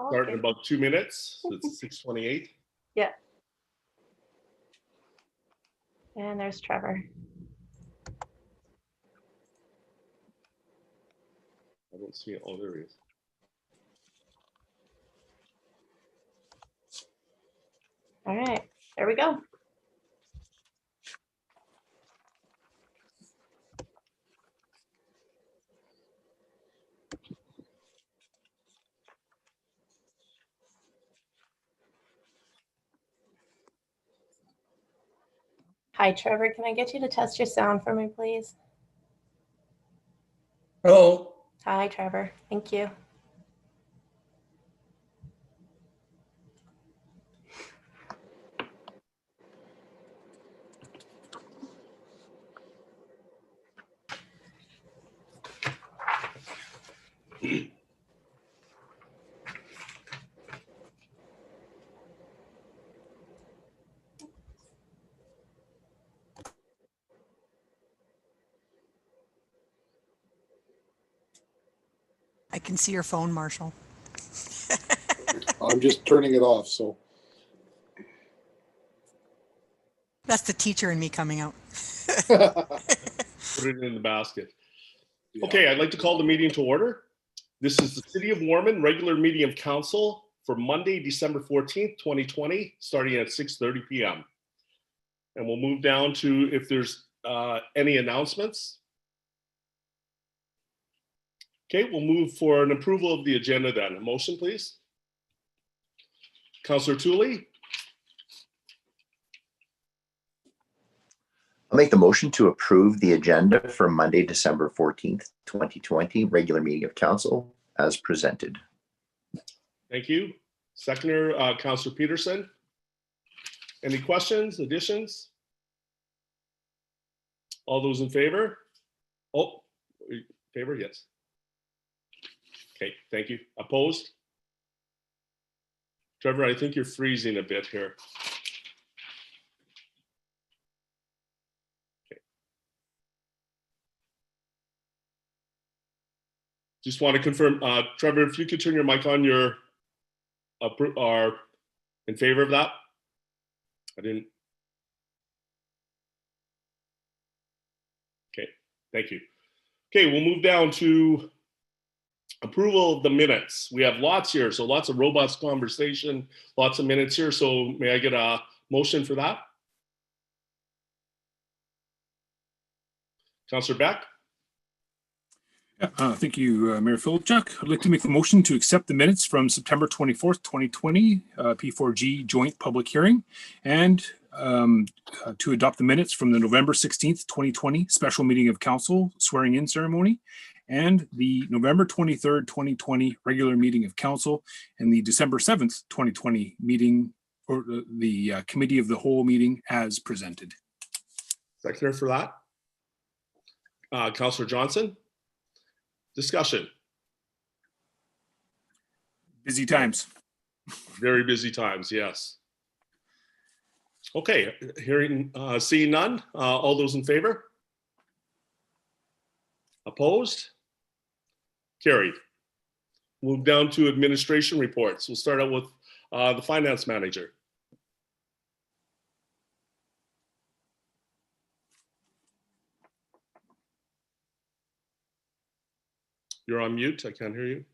Start in about 2 minutes. So it's 6:28. Yeah. And there's Trevor. I don't see it. Oh, there he is. All right, there we go. Hi, Trevor. Can I get you to test your sound for me, please? Hello. Hi, Trevor. Thank you. I can see your phone, Marshall. I'm just turning it off, so. That's the teacher in me coming out. Put it in the basket. Okay, I'd like to call the meeting to order. This is the City of Warman regular meeting of council for Monday, December 14th, 2020, starting at 6:30 p.m. And we'll move down to if there's any announcements. Okay, we'll move for an approval of the agenda then. A motion, please. Councillor Tooley. I'll make the motion to approve the agenda for Monday, December 14th, 2020, regular meeting of council as presented. Thank you. Seconder, Councillor Peterson. Any questions, additions? All those in favor? Oh, favor, yes. Okay, thank you. Opposed? Trevor, I think you're freezing a bit here. Okay. Just want to confirm, Trevor, if you could turn your mic on, you're are in favor of that? I didn't. Okay, thank you. Okay, we'll move down to approval of the minutes. We have lots here, so lots of robust conversation, lots of minutes here. So may I get a motion for that? Councillor Beck? Thank you, Mayor Philipchuk. I'd like to make the motion to accept the minutes from September 24th, 2020, P4G joint public hearing, and to adopt the minutes from the November 16th, 2020 special meeting of council swearing in ceremony, and the November 23rd, 2020 regular meeting of council, and the December 7th, 2020 meeting, or the committee of the whole meeting as presented. Seconder for that? Councillor Johnson? Discussion. Busy times. Very busy times, yes. Okay, seeing none. All those in favor? Opposed? Carried. Move down to administration reports. We'll start out with the finance manager. You're on mute. I can't hear you.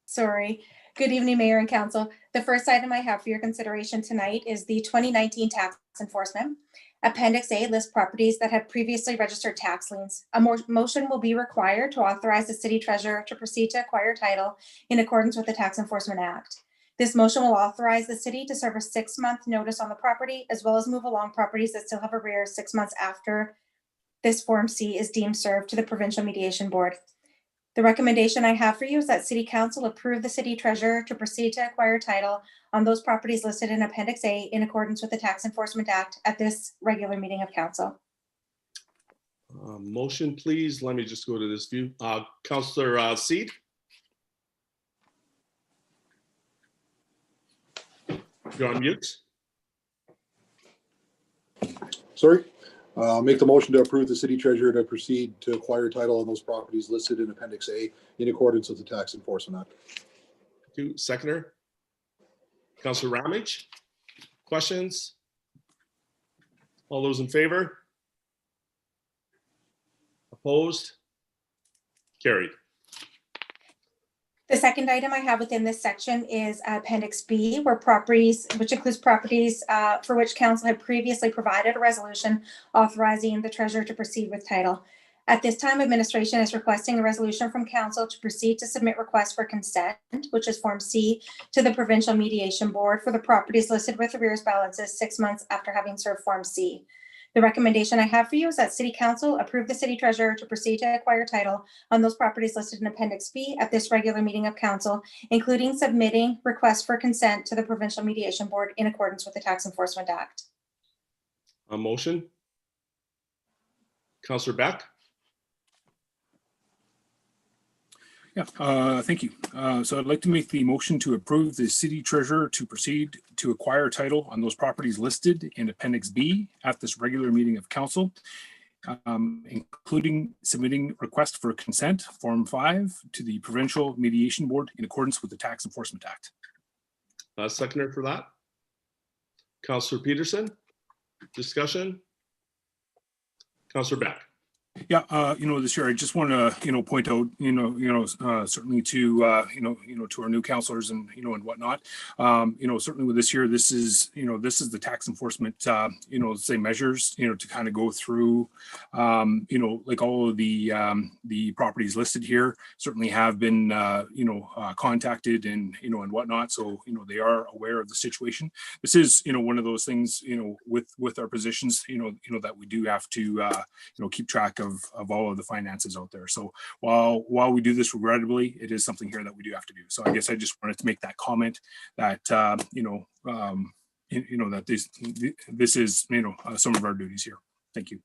Sorry. Good evening, Mayor and Council. The first item I have for your consideration tonight is the 2019 tax enforcement. Appendix A lists properties that have previously registered tax liens. A motion will be required to authorize the city treasurer to proceed to acquire title in accordance with the Tax Enforcement Act. This motion will authorize the city to serve a 6-month notice on the property, as well as move along properties that still have arrears 6 months after this Form C is deemed served to the Provincial Mediation Board. The recommendation I have for you is that City Council approve the city treasurer to proceed to acquire title on those properties listed in Appendix A in accordance with the Tax Enforcement Act at this regular meeting of council. Motion, please. Let me just go to this view. Councillor Seed. You're on mute. Sorry. Make the motion to approve the city treasurer to proceed to acquire title on those properties listed in Appendix A in accordance with the Tax Enforcement Act. Thank you. Seconder? Councillor Ramage? Questions? All those in favor? Opposed? Carried. The second item I have within this section is Appendix B, where properties, which includes properties for which council had previously provided a resolution authorizing the treasurer to proceed with title. At this time, administration is requesting a resolution from council to proceed to submit requests for consent, which is Form C, to the Provincial Mediation Board for the properties listed with arrears balances 6 months after having served Form C. The recommendation I have for you is that City Council approve the city treasurer to proceed to acquire title on those properties listed in Appendix B at this regular meeting of council, including submitting requests for consent to the Provincial Mediation Board in accordance with the Tax Enforcement Act. A motion? Councillor Beck? Yeah, thank you. So I'd like to make the motion to approve the city treasurer to proceed to acquire title on those properties listed in Appendix B at this regular meeting of council, including submitting request for consent, Form 5, to the Provincial Mediation Board in accordance with the Tax Enforcement Act. Seconder for that? Councillor Peterson? Discussion? Councillor Beck? Yeah, this year I just want to, point out, certainly to, to our new councillors and, and whatnot, certainly with this year, this is the tax enforcement, say measures, to kind of go through, like all of the properties listed here certainly have been, contacted and, and whatnot. So, they are aware of the situation. This is, one of those things, with our positions, that we do have to, keep track of all of the finances out there. So while we do this regrettably, it is something here that we do have to do. So I guess I just wanted to make that comment that that this is some of our duties here. Thank you.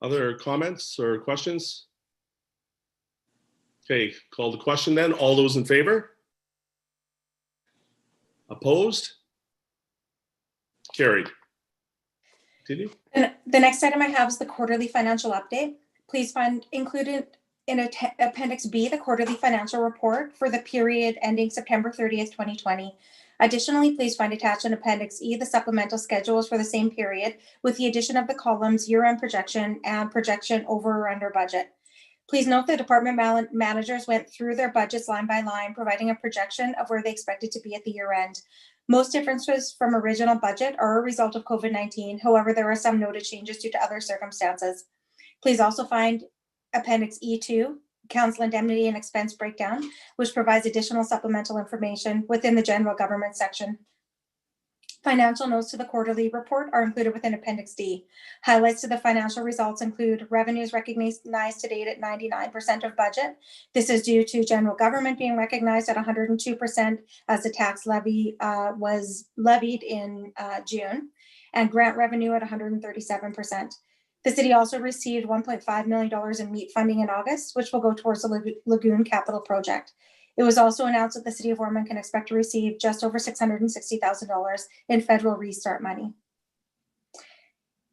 Other comments or questions? Okay, call the question then. All those in favor? Opposed? Carried. Continue. And the next item I have is the quarterly financial update. Please find included in Appendix B the quarterly financial report for the period ending September 30th, 2020. Additionally, please find attached in Appendix E the supplemental schedules for the same period with the addition of the columns year-end projection and projection over or under budget. Please note the department managers went through their budgets line by line, providing a projection of where they expected to be at the year end. Most differences from original budget are a result of COVID-19. However, there are some noted changes due to other circumstances. Please also find Appendix E2, Council Indemnity and Expense Breakdown, which provides additional supplemental information within the General Government section. Financial notes to the quarterly report are included within Appendix D. Highlights to the financial results include revenues recognized to date at 99% of budget. This is due to general government being recognized at 102% as the tax levy was levied in June, and grant revenue at 137%. The city also received $1.5 million in MEAT funding in August, which will go towards the Lagoon Capital Project. It was also announced that the city of Warman can expect to receive just over $660,000 in federal restart money.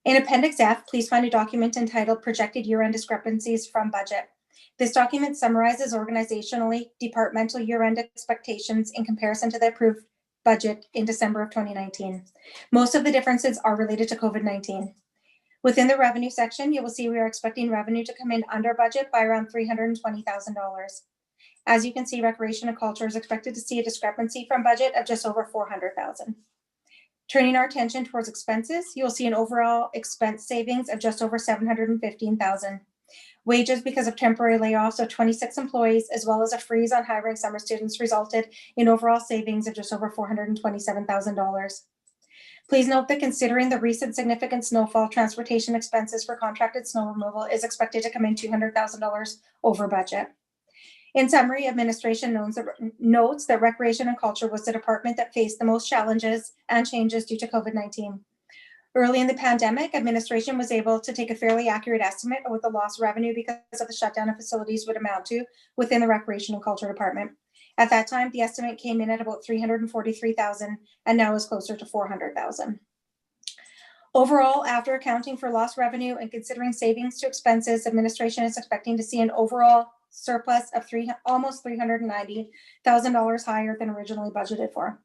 In Appendix F, please find a document entitled Projected Year-End Discrepancies from Budget. This document summarizes organizationally departmental year-end expectations in comparison to the approved budget in December of 2019. Most of the differences are related to COVID-19. Within the revenue section, you will see we are expecting revenue to come in under budget by around $320,000. As you can see, Recreation and Culture is expected to see a discrepancy from budget of just over $400,000. Turning our attention towards expenses, you'll see an overall expense savings of just over $715,000. Wages because of temporary layoffs of 26 employees, as well as a freeze on hiring summer students, resulted in overall savings of just over $427,000. Please note that considering the recent significant snowfall, transportation expenses for contracted snow removal is expected to come in $200,000 over budget. In summary, administration notes that Recreation and Culture was the department that faced the most challenges and changes due to COVID-19. Early in the pandemic, administration was able to take a fairly accurate estimate of what the lost revenue because of the shutdown of facilities would amount to within the Recreation and Culture department. At that time, the estimate came in at about $343,000 and now is closer to $400,000. Overall, after accounting for lost revenue and considering savings to expenses, administration is expecting to see an overall surplus of almost $390,000 higher than originally budgeted for.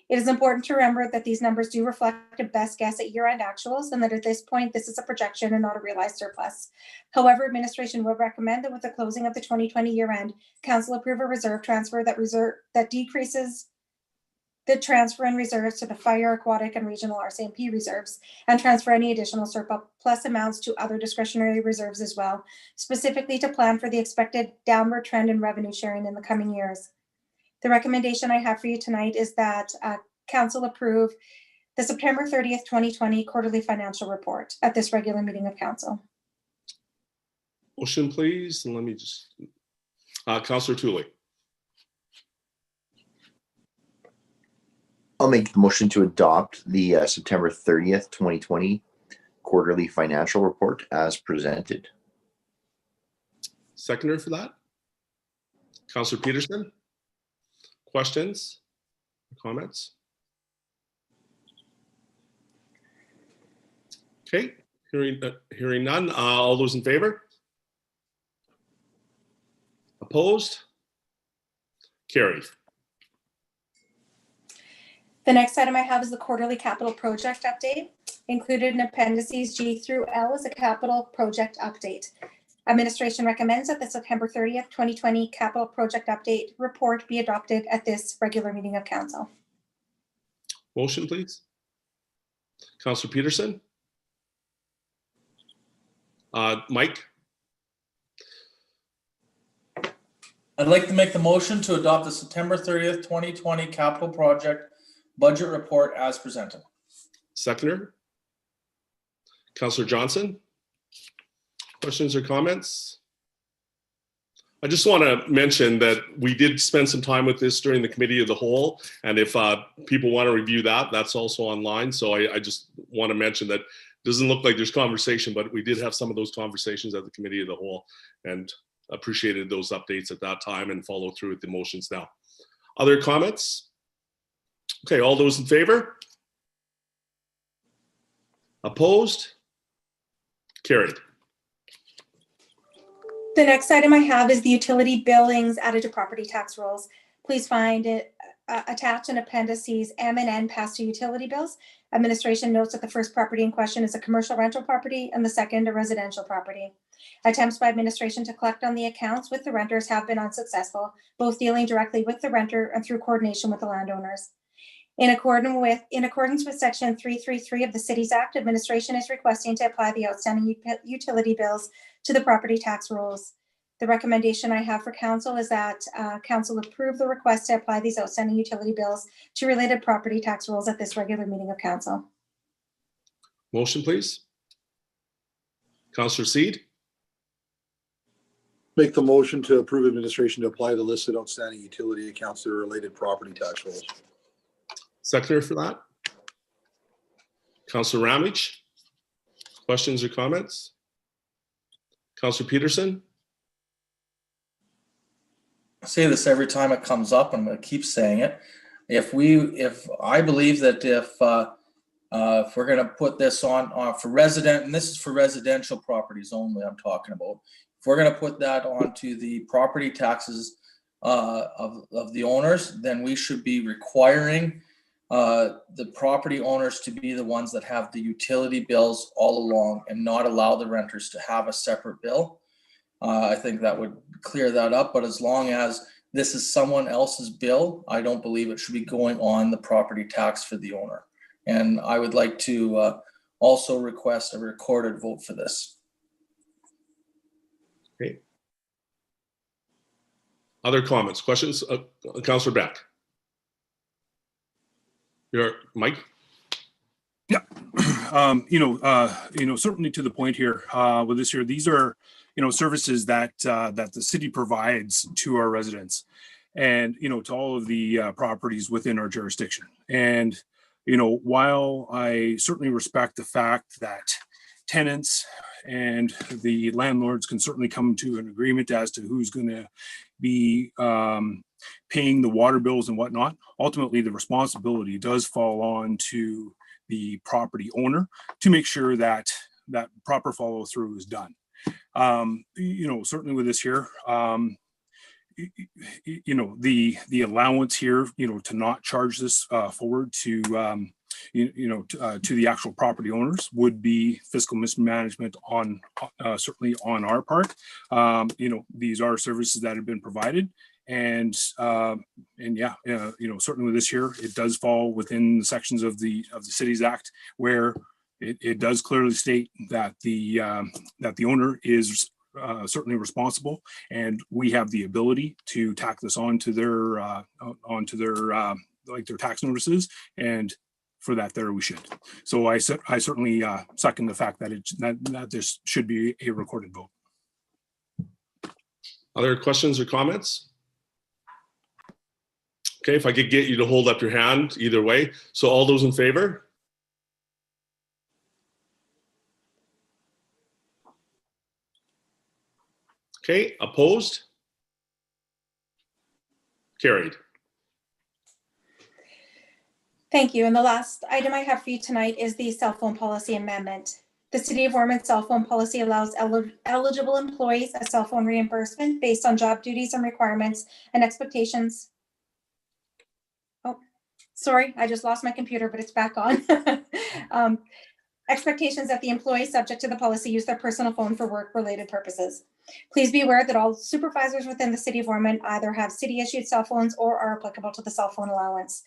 It is important to remember that these numbers do reflect a best guess at year-end actuals, and that at this point, this is a projection and not a realized surplus. However, administration will recommend that with the closing of the 2020 year-end, council approve a reserve transfer that decreases the transfer in reserves to the fire, aquatic, and regional RCMP reserves, and transfer any additional surplus amounts to other discretionary reserves as well, specifically to plan for the expected downward trend in revenue sharing in the coming years. The recommendation I have for you tonight is that council approve the September 30th, 2020 quarterly financial report at this regular meeting of council. Motion, please. And let me just, Councillor Tooley. I'll make the motion to adopt the September 30th, 2020 quarterly financial report as presented. Seconder for that? Councillor Peterson? Questions? Comments? Okay, hearing none. All those in favor? Opposed? Carried. The next item I have is the quarterly capital project update. Included in appendices G through L is a capital project update. Administration recommends that the September 30th, 2020 capital project update report be adopted at this regular meeting of council. Motion, please. Councillor Peterson? Mike? I'd like to make the motion to adopt the September 30th, 2020 capital project budget report as presented. Seconder? Councillor Johnson? Questions or comments? I just want to mention that we did spend some time with this during the committee of the whole, and if people want to review that, that's also online. So I just want to mention that it doesn't look like there's conversation, but we did have some of those conversations at the committee of the whole, and appreciated those updates at that time and follow through with the motions now. Other comments? Okay, all those in favor? Opposed? Carried. The next item I have is the utility billings added to property tax rolls. Please find it attached in appendices M and N past due utility bills. Administration notes that the first property in question is a commercial rental property and the second a residential property. Attempts by administration to collect on the accounts with the renters have been unsuccessful, both dealing directly with the renter and through coordination with the landowners. In accordance with Section 333 of the Cities Act, administration is requesting to apply the outstanding utility bills to the property tax rolls. The recommendation I have for council is that council approve the request to apply these outstanding utility bills to related property tax rolls at this regular meeting of council. Motion, please. Councillor Seed? Make the motion to approve administration to apply the listed outstanding utility accounts to related property tax rolls. Seconder for that? Councillor Ramage? Questions or comments? Councillor Peterson? I say this every time it comes up, and I'm going to keep saying it. If I believe that if we're going to put this on for resident, and this is for residential properties only, I'm talking about. If we're going to put that onto the property taxes of the owners, then we should be requiring the property owners to be the ones that have the utility bills all along and not allow the renters to have a separate bill. I think that would clear that up, but as long as this is someone else's bill, I don't believe it should be going on the property tax for the owner. And I would like to also request a recorded vote for this. Okay. Other comments, questions? Councillor Beck? Mike? Yeah, certainly to the point here with this here, these are, services that that the city provides to our residents and, to all of the properties within our jurisdiction. And, while I certainly respect the fact that tenants and the landlords can certainly come to an agreement as to who's going to be paying the water bills and whatnot, ultimately the responsibility does fall on to the property owner to make sure that that proper follow through is done. Certainly with this here, the allowance here, to not charge this forward to to the actual property owners would be fiscal mismanagement on certainly on our part. These are services that have been provided, and yeah, certainly with this here, it does fall within the sections of the Cities Act where it does clearly state that the owner is certainly responsible, and we have the ability to tack this onto their like their tax notices, and for that there we should. So I certainly second the fact that that this should be a recorded vote. Other questions or comments? Okay, if I could get you to hold up your hand either way. So all those in favor? Okay, opposed? Carried. Thank you. And the last item I have for you tonight is the cell phone policy amendment. The City of Warman cell phone policy allows eligible employees a cell phone reimbursement based on job duties and requirements and expectations. Oh, sorry, I just lost my computer, but it's back on. Expectations that the employee subject to the policy use their personal phone for work-related purposes. Please be aware that all supervisors within the City of Warman either have city-issued cell phones or are applicable to the cell phone allowance.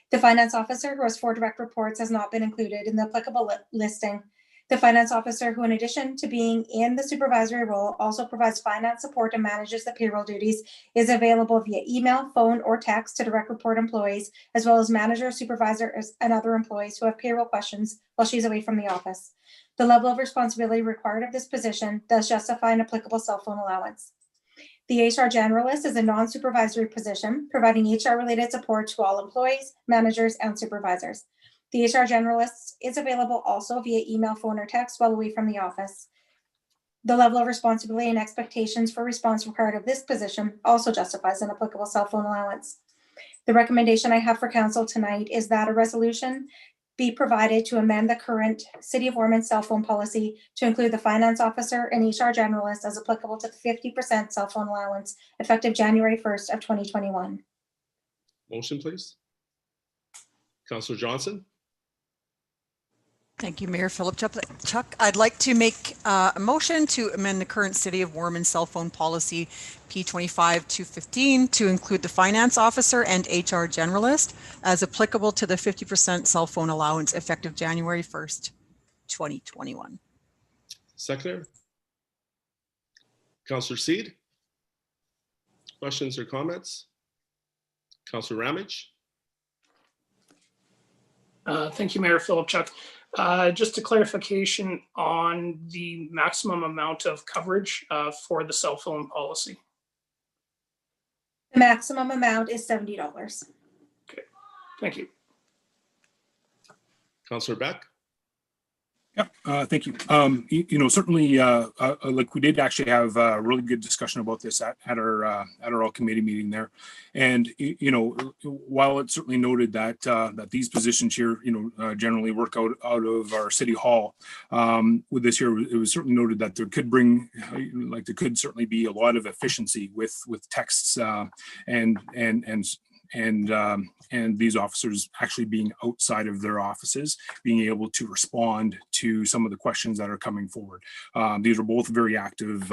The finance officer, who has 4 direct reports, has not been included in the applicable listing. The finance officer, who in addition to being in the supervisory role, also provides finance support and manages the payroll duties, is available via email, phone, or text to direct report employees, as well as managers, supervisors, and other employees who have payroll questions while she's away from the office. The level of responsibility required of this position does justify an applicable cell phone allowance. The HR generalist is a non-supervisory position, providing HR-related support to all employees, managers, and supervisors. The HR generalist is available also via email, phone, or text while away from the office. The level of responsibility and expectations for response required of this position also justifies an applicable cell phone allowance. The recommendation I have for council tonight is that a resolution be provided to amend the current City of Warman cell phone policy to include the finance officer and HR generalist as applicable to the 50% cell phone allowance effective January 1st of 2021. Motion, please. Councillor Johnson. Thank you, Mayor Philip Chuck. I'd like to make a motion to amend the current City of Warman cell phone policy P25-215 to include the finance officer and HR generalist as applicable to the 50% cell phone allowance effective January 1st, 2021. Seconder. Councillor Seed. Questions or comments? Councillor Ramage. Thank you, Mayor Philip Chuck. Just a clarification on the maximum amount of coverage for the cell phone policy. The maximum amount is $70. Okay, thank you. Councillor Beck. Yeah, thank you. Certainly, like we did actually have a really good discussion about this at our all committee meeting there, and while it's certainly noted that that these positions here, generally work out of our city hall, with this here, it was certainly noted that there could certainly be a lot of efficiency with texts and these officers actually being outside of their offices, being able to respond to some of the questions that are coming forward. These are both very active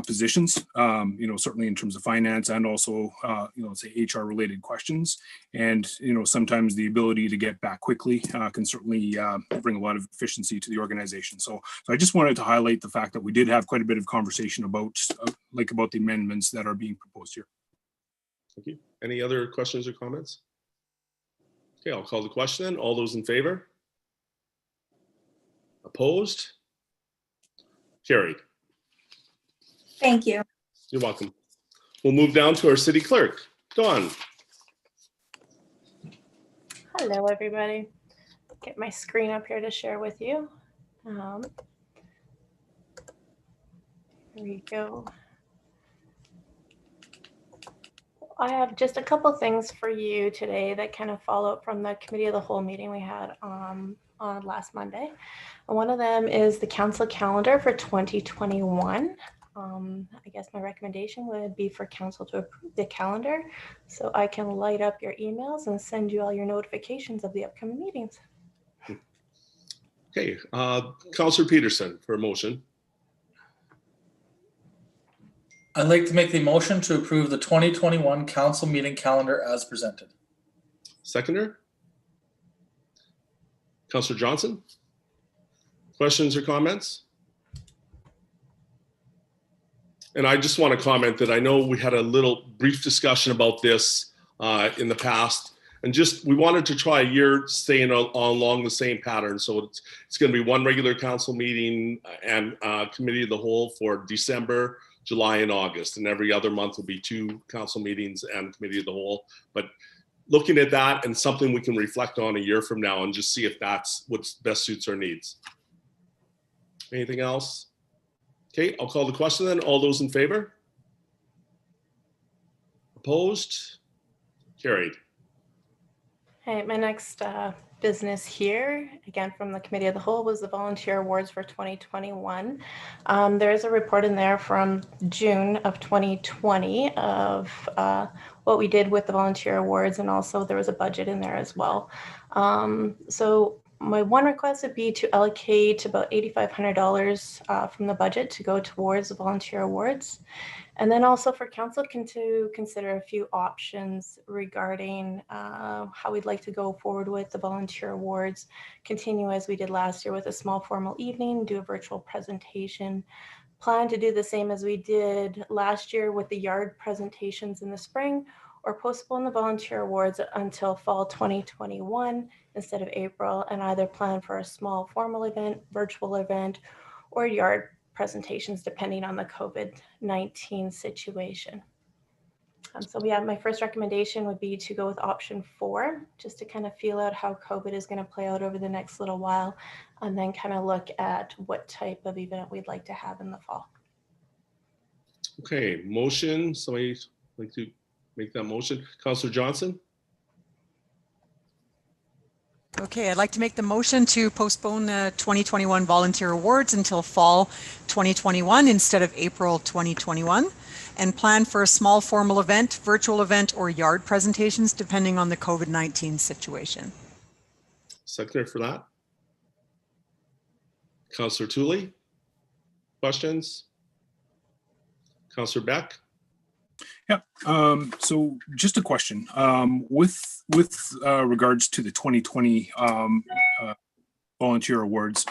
positions, certainly in terms of finance and also, say HR related questions. And, sometimes the ability to get back quickly can certainly bring a lot of efficiency to the organization. So I just wanted to highlight the fact that we did have quite a bit of conversation about the amendments that are being proposed here. Thank you. Any other questions or comments? Okay, I'll call the question then. All those in favor? Opposed? Carried. Thank you. You're welcome. We'll move down to our city clerk, Dawn. Hello, everybody. Get my screen up here to share with you. Here we go. I have just a couple things for you today that kind of follow up from the committee of the whole meeting we had on last Monday. And one of them is the council calendar for 2021. I guess my recommendation would be for council to approve the calendar so I can light up your emails and send you all your notifications of the upcoming meetings. Okay, Councillor Peterson for a motion. I'd like to make the motion to approve the 2021 council meeting calendar as presented. Seconder? Councillor Johnson? Questions or comments? And I just want to comment that I know we had a little brief discussion about this in the past, and just we wanted to try a year staying along the same pattern. So it's going to be one regular council meeting and committee of the whole for December, July, and August, and every other month will be 2 council meetings and committee of the whole. But looking at that and something we can reflect on a year from now and just see if that's what best suits our needs. Anything else? Okay, I'll call the question then. All those in favor? Opposed? Carried. Hey, my next business here, again from the committee of the whole, was the volunteer awards for 2021. There is a report in there from June of 2020 of what we did with the volunteer awards, and also there was a budget in there as well. So my one request would be to allocate about $8,500 from the budget to go towards the volunteer awards. And then also for council to consider a few options regarding how we'd like to go forward with the volunteer awards, continue as we did last year with a small formal evening, do a virtual presentation, plan to do the same as we did last year with the yard presentations in the spring, or postpone the volunteer awards until fall 2021 instead of April, and either plan for a small formal event, virtual event, or yard presentations depending on the COVID-19 situation. So my first recommendation would be to go with option 4, just to kind of feel out how COVID is going to play out over the next little while, and then kind of look at what type of event we'd like to have in the fall. Okay, motion. Somebody like to make that motion? Councillor Johnson? Okay, I'd like to make the motion to postpone the 2021 volunteer awards until fall 2021 instead of April 2021, and plan for a small formal event, virtual event, or yard presentations depending on the COVID-19 situation. Seconder for that? Councillor Tooley? Questions? Councillor Beck? Yeah. So just a question with regards to the 2020 volunteer awards.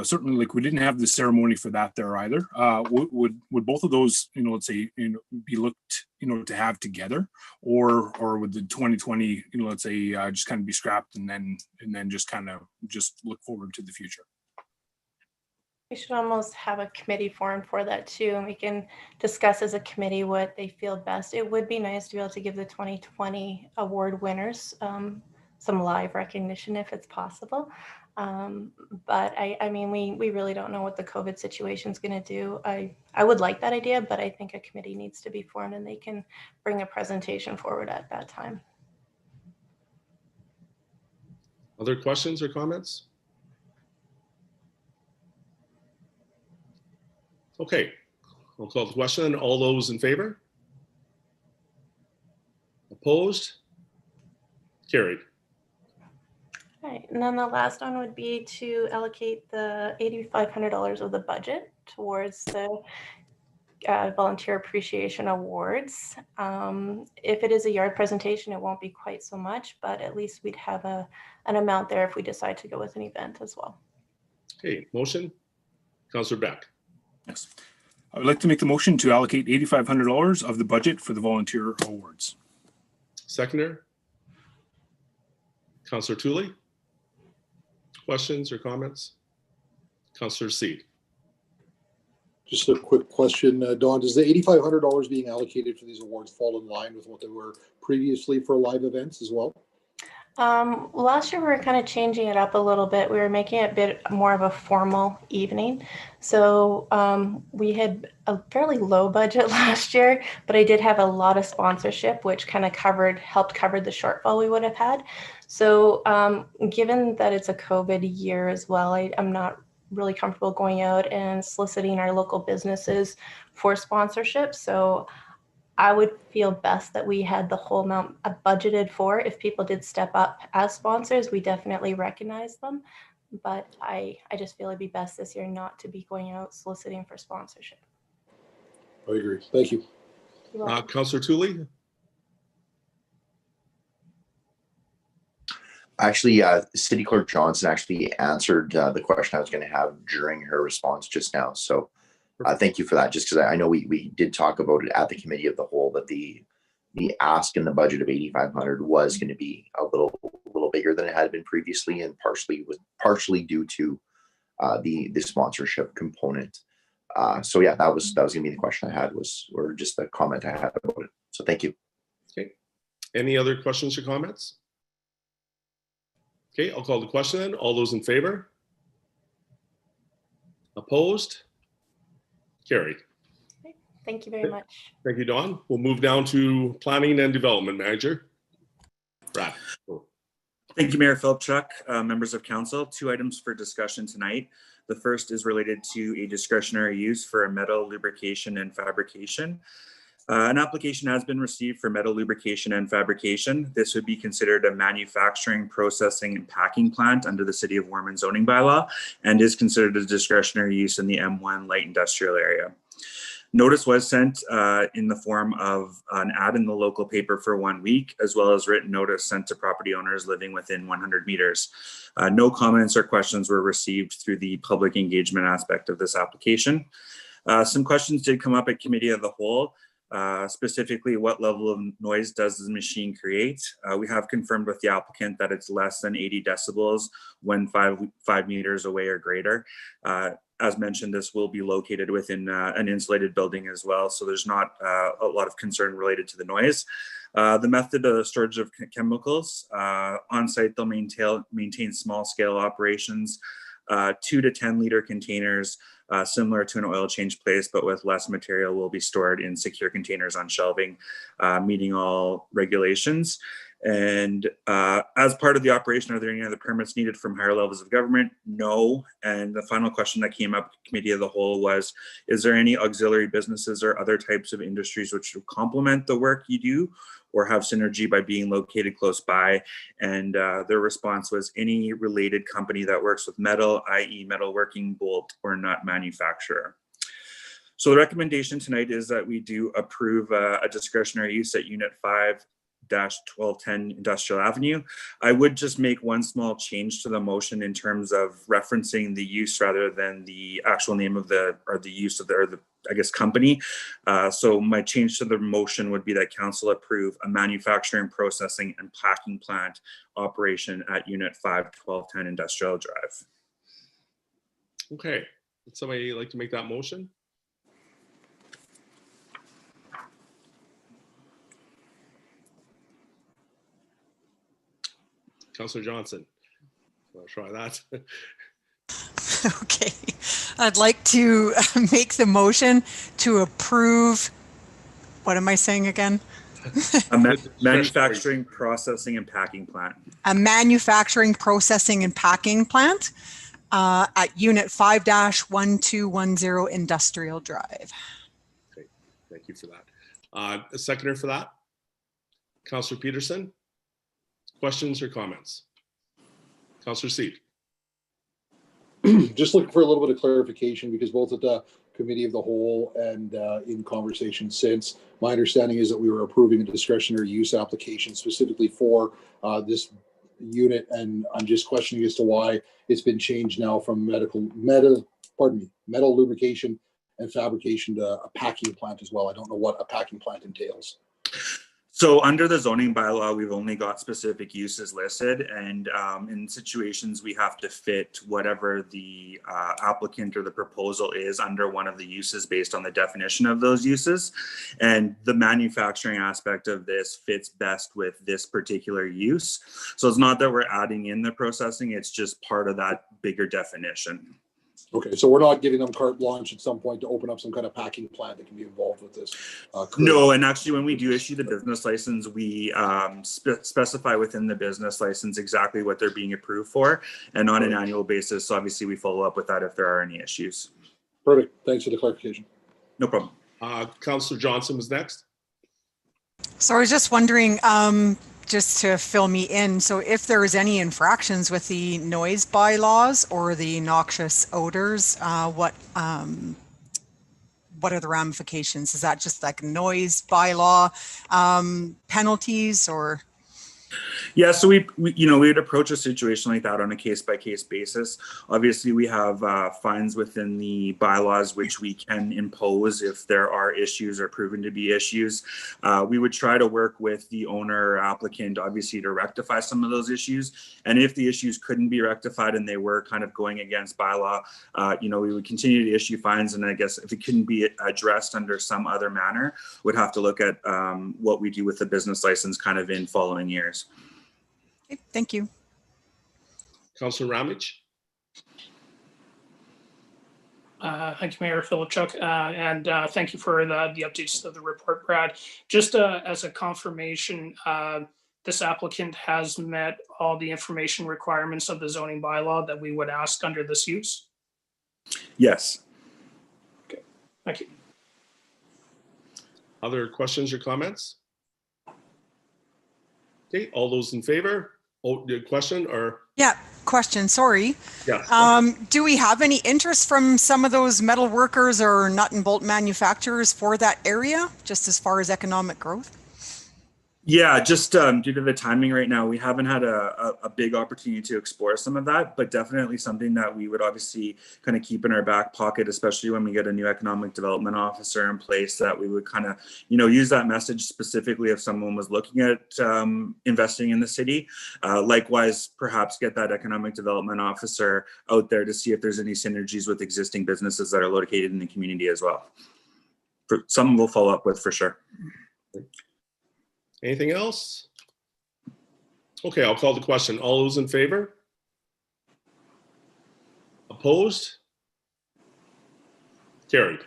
Certainly, like we didn't have the ceremony for that there either. Would both of those, let's say, be looked, to have together, or would the 2020, let's say, just kind of be scrapped and then just kind of look forward to the future? We should almost have a committee formed for that too, and we can discuss as a committee what they feel best. It would be nice to be able to give the 2020 award winners some live recognition if it's possible. But I mean, we really don't know what the COVID situation is going to do. I would like that idea, but I think a committee needs to be formed and they can bring a presentation forward at that time. Other questions or comments? Okay, I'll call the question. All those in favor? Opposed? Carried. All right, and then the last one would be to allocate the $8,500 of the budget towards the Volunteer Appreciation Awards. If it is a yard presentation, it won't be quite so much, but at least we'd have an amount there if we decide to go with an event as well. Okay, motion. Councillor Beck. Yes. I would like to make the motion to allocate $8,500 of the budget for the volunteer awards. Seconder. Councillor Tooley. Questions or comments? Councillor Seed. Just a quick question, Dawn, does the $8,500 being allocated for these awards fall in line with what they were previously for live events as well? Last year we were kind of changing it up a little bit. We were making it a bit more of a formal evening. So we had a fairly low budget last year, but I did have a lot of sponsorship, which kind of helped cover the shortfall we would have had. So given that it's a COVID year as well, I'm not really comfortable going out and soliciting our local businesses for sponsorship. So I would feel best that we had the whole amount budgeted for. If people did step up as sponsors, we definitely recognize them. But I just feel it'd be best this year not to be going out soliciting for sponsorship. I agree. Thank you. Councillor Tooley? Actually, City Clerk Johnson actually answered the question I was going to have during her response just now. So thank you for that. Just because I know we did talk about it at the committee of the whole, that the ask in the budget of 8,500 was going to be a little bigger than it had been previously, and partially due to the sponsorship component. So yeah, that was going to be the question I had, or just the comment I had about it. So thank you. Okay. Any other questions or comments? Okay, I'll call the question then. All those in favor? Opposed? Carried. Thank you very much. Thank you, Dawn. We'll move down to Planning and Development Manager. Brad. Thank you, Mayor Philipchuk, members of council. 2 items for discussion tonight. The first is related to a discretionary use for a metal lubrication and fabrication. An application has been received for metal lubrication and fabrication. This would be considered a manufacturing, processing, and packing plant under the City of Warman zoning bylaw, and is considered a discretionary use in the M1 light industrial area. Notice was sent in the form of an ad in the local paper for 1 week, as well as written notice sent to property owners living within 100 meters. No comments or questions were received through the public engagement aspect of this application. Some questions did come up at committee of the whole. Specifically, what level of noise does the machine create? We have confirmed with the applicant that it's less than 80 decibels when 5 meters away or greater. As mentioned, this will be located within an insulated building as well, so there's not a lot of concern related to the noise. The method of storage of chemicals, on site they'll maintain small scale operations, 2 to 10 liter containers, similar to an oil change place, but with less material, will be stored in secure containers on shelving, meeting all regulations. And as part of the operation, are there any other permits needed from higher levels of government? No. And the final question that came up at committee of the whole was, is there any auxiliary businesses or other types of industries which will complement the work you do or have synergy by being located close by? And their response was any related company that works with metal, i.e. metalworking, bolt, or nut manufacturer. So the recommendation tonight is that we do approve a discretionary use at Unit 5-1210 Industrial Avenue. I would just make one small change to the motion in terms of referencing the use rather than the actual name of the use of the I guess company. So my change to the motion would be that council approve a manufacturing, processing, and packing plant operation at Unit 5-1210 Industrial Drive. Okay, would somebody like to make that motion? Councillor Johnson, want to try that? Okay, I'd like to make the motion to approve, what am I saying again? A manufacturing, processing, and packing plant. A manufacturing, processing, and packing plant at Unit 5-1210 Industrial Drive. Okay, thank you for that. A seconder for that? Councillor Peterson? Questions or comments? Councillor Seed. Just looking for a little bit of clarification, because both at the committee of the whole and in conversation since, my understanding is that we were approving a discretionary use application specifically for this unit, and I'm just questioning as to why it's been changed now from metal lubrication and fabrication to a packing plant as well. I don't know what a packing plant entails. So under the zoning bylaw, we've only got specific uses listed, and in situations we have to fit whatever the applicant or the proposal is under one of the uses based on the definition of those uses. And the manufacturing aspect of this fits best with this particular use. So it's not that we're adding in the processing, it's just part of that bigger definition. Okay, so we're not giving them carte blanche at some point to open up some kind of packing plant that can be involved with this? No, and actually when we do issue the business license, we specify within the business license exactly what they're being approved for, and on an annual basis, obviously we follow up with that if there are any issues. Perfect, thanks for the clarification. No problem. Councillor Johnson was next. So I was just wondering, just to fill me in, so if there is any infractions with the noise bylaws or the noxious odors, what are the ramifications? Is that just like noise bylaw penalties, or? Yeah, so we would approach a situation like that on a case-by-case basis. Obviously, we have fines within the bylaws which we can impose if there are issues or proven to be issues. We would try to work with the owner or applicant, obviously, to rectify some of those issues. And if the issues couldn't be rectified and they were kind of going against bylaw, we would continue to issue fines. And I guess if it couldn't be addressed under some other manner, we'd have to look at what we do with the business license kind of in following years. Okay, thank you. Councillor Ramage. Thank you, Mayor Filipchuk, and thank you for the updates to the report, Brad. Just as a confirmation, this applicant has met all the information requirements of the zoning bylaw that we would ask under this use? Yes. Okay, thank you. Other questions or comments? Okay, all those in favor? Oh, the question or? Yeah, question, sorry. Yeah. Do we have any interest from some of those metal workers or nut and bolt manufacturers for that area, just as far as economic growth? Yeah, just due to the timing right now, we haven't had a big opportunity to explore some of that, but definitely something that we would obviously kind of keep in our back pocket, especially when we get a new economic development officer in place, that we would kind of, use that message specifically if someone was looking at investing in the city. Likewise, perhaps get that economic development officer out there to see if there's any synergies with existing businesses that are located in the community as well. For some we'll follow up with for sure. Anything else? Okay, I'll call the question. All those in favor? Opposed? Carried.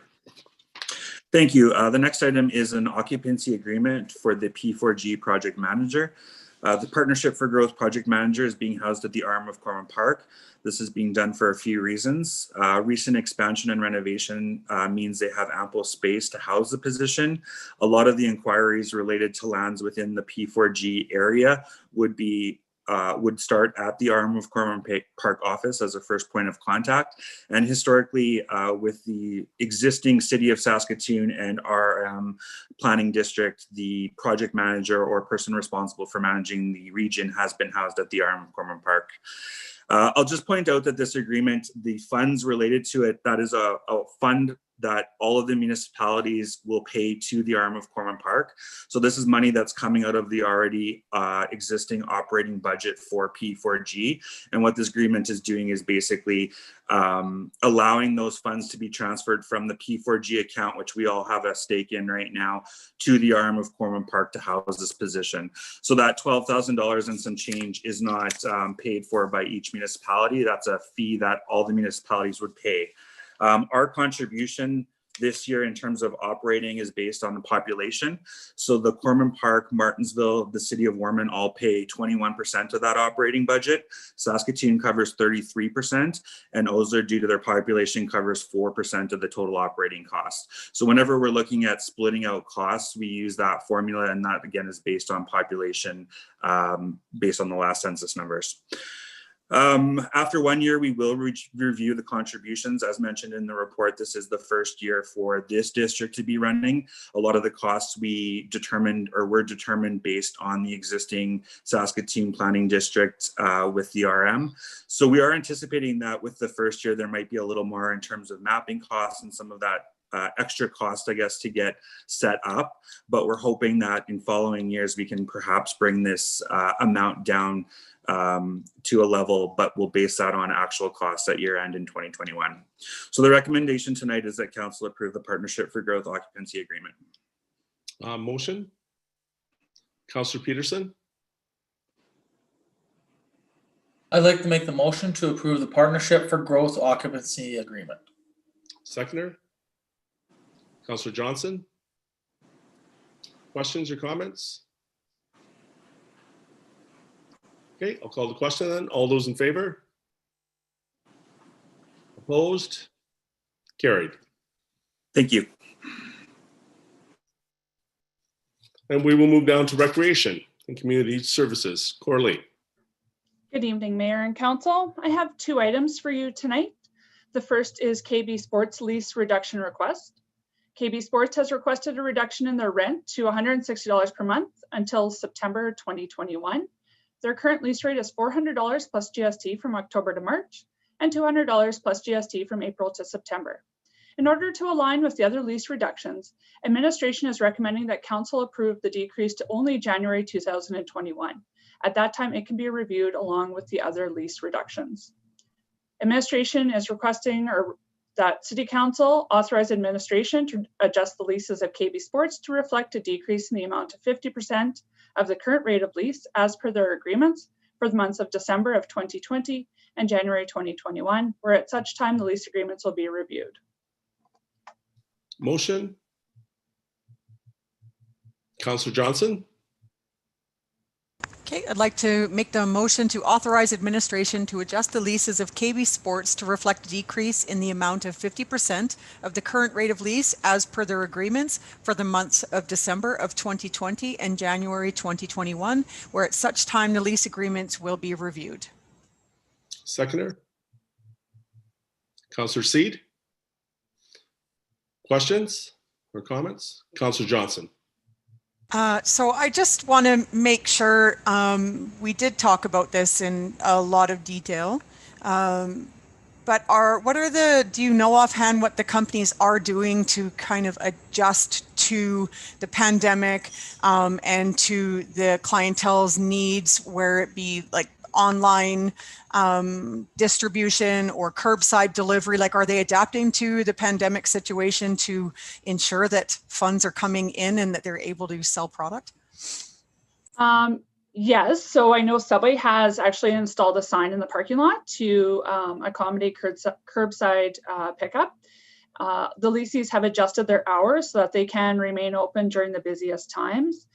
Thank you. The next item is an occupancy agreement for the P4G project manager. The Partnership for Growth project manager is being housed at the arm of Corman Park. This is being done for a few reasons. Recent expansion and renovation means they have ample space to house the position. A lot of the inquiries related to lands within the P4G area would start at the arm of Corman Park office as a first point of contact. And historically, with the existing City of Saskatoon and RM planning district, the project manager or person responsible for managing the region has been housed at the arm of Corman Park. I'll just point out that this agreement, the funds related to it, that is a fund that all of the municipalities will pay to the arm of Corman Park. So this is money that's coming out of the already existing operating budget for P4G. And what this agreement is doing is basically allowing those funds to be transferred from the P4G account, which we all have a stake in right now, to the arm of Corman Park to house this position. So that $12,000 and some change is not paid for by each municipality. That's a fee that all the municipalities would pay. Our contribution this year in terms of operating is based on the population. So the Corman Park, Martinsville, the City of Warman all pay 21% of that operating budget. Saskatoon covers 33%, and Ozark, due to their population, covers 4% of the total operating costs. So whenever we're looking at splitting out costs, we use that formula, and that again is based on population, based on the last census numbers. After 1 year, we will review the contributions. As mentioned in the report, this is the first year for this district to be running. A lot of the costs were determined based on the existing Saskatoon planning district with the RM. So we are anticipating that with the first year, there might be a little more in terms of mapping costs and some of that extra cost, I guess, to get set up. But we're hoping that in following years, we can perhaps bring this amount down to a level, but we'll base that on actual costs at year end in 2021. So the recommendation tonight is that council approve the Partnership for Growth occupancy agreement. Motion. Councillor Peterson. I'd like to make the motion to approve the Partnership for Growth occupancy agreement. Seconder. Councillor Johnson. Questions or comments? Okay, I'll call the question then. All those in favor? Opposed? Carried. Thank you. And we will move down to recreation and community services. Corley. Good evening, Mayor and Council. I have 2 items for you tonight. The first is KB Sports lease reduction request. KB Sports has requested a reduction in their rent to $160 per month until September 2021. Their current lease rate is $400 plus GST from October to March and $200 plus GST from April to September. In order to align with the other lease reductions, administration is recommending that council approve the decrease to only January 2021. At that time, it can be reviewed along with the other lease reductions. Administration is requesting that City Council authorize administration to adjust the leases of KB Sports to reflect a decrease in the amount of 50% of the current rate of lease as per their agreements for the months of December of 2020 and January 2021, where at such time the lease agreements will be reviewed. Motion. Councillor Johnson. Okay, I'd like to make the motion to authorize administration to adjust the leases of KB Sports to reflect a decrease in the amount of 50% of the current rate of lease as per their agreements for the months of December of 2020 and January 2021, where at such time the lease agreements will be reviewed. Seconder. Councillor Seed. Questions or comments? Councillor Johnson. So I just want to make sure we did talk about this in a lot of detail, but do you know offhand what the companies are doing to kind of adjust to the pandemic and to the clientele's needs, where it be like online distribution or curbside delivery? Like, are they adapting to the pandemic situation to ensure that funds are coming in and that they're able to sell product? Yes, so I know Subway has actually installed a sign in the parking lot to accommodate curbside pickup. The lessees have adjusted their hours so that they can remain open during the busiest times.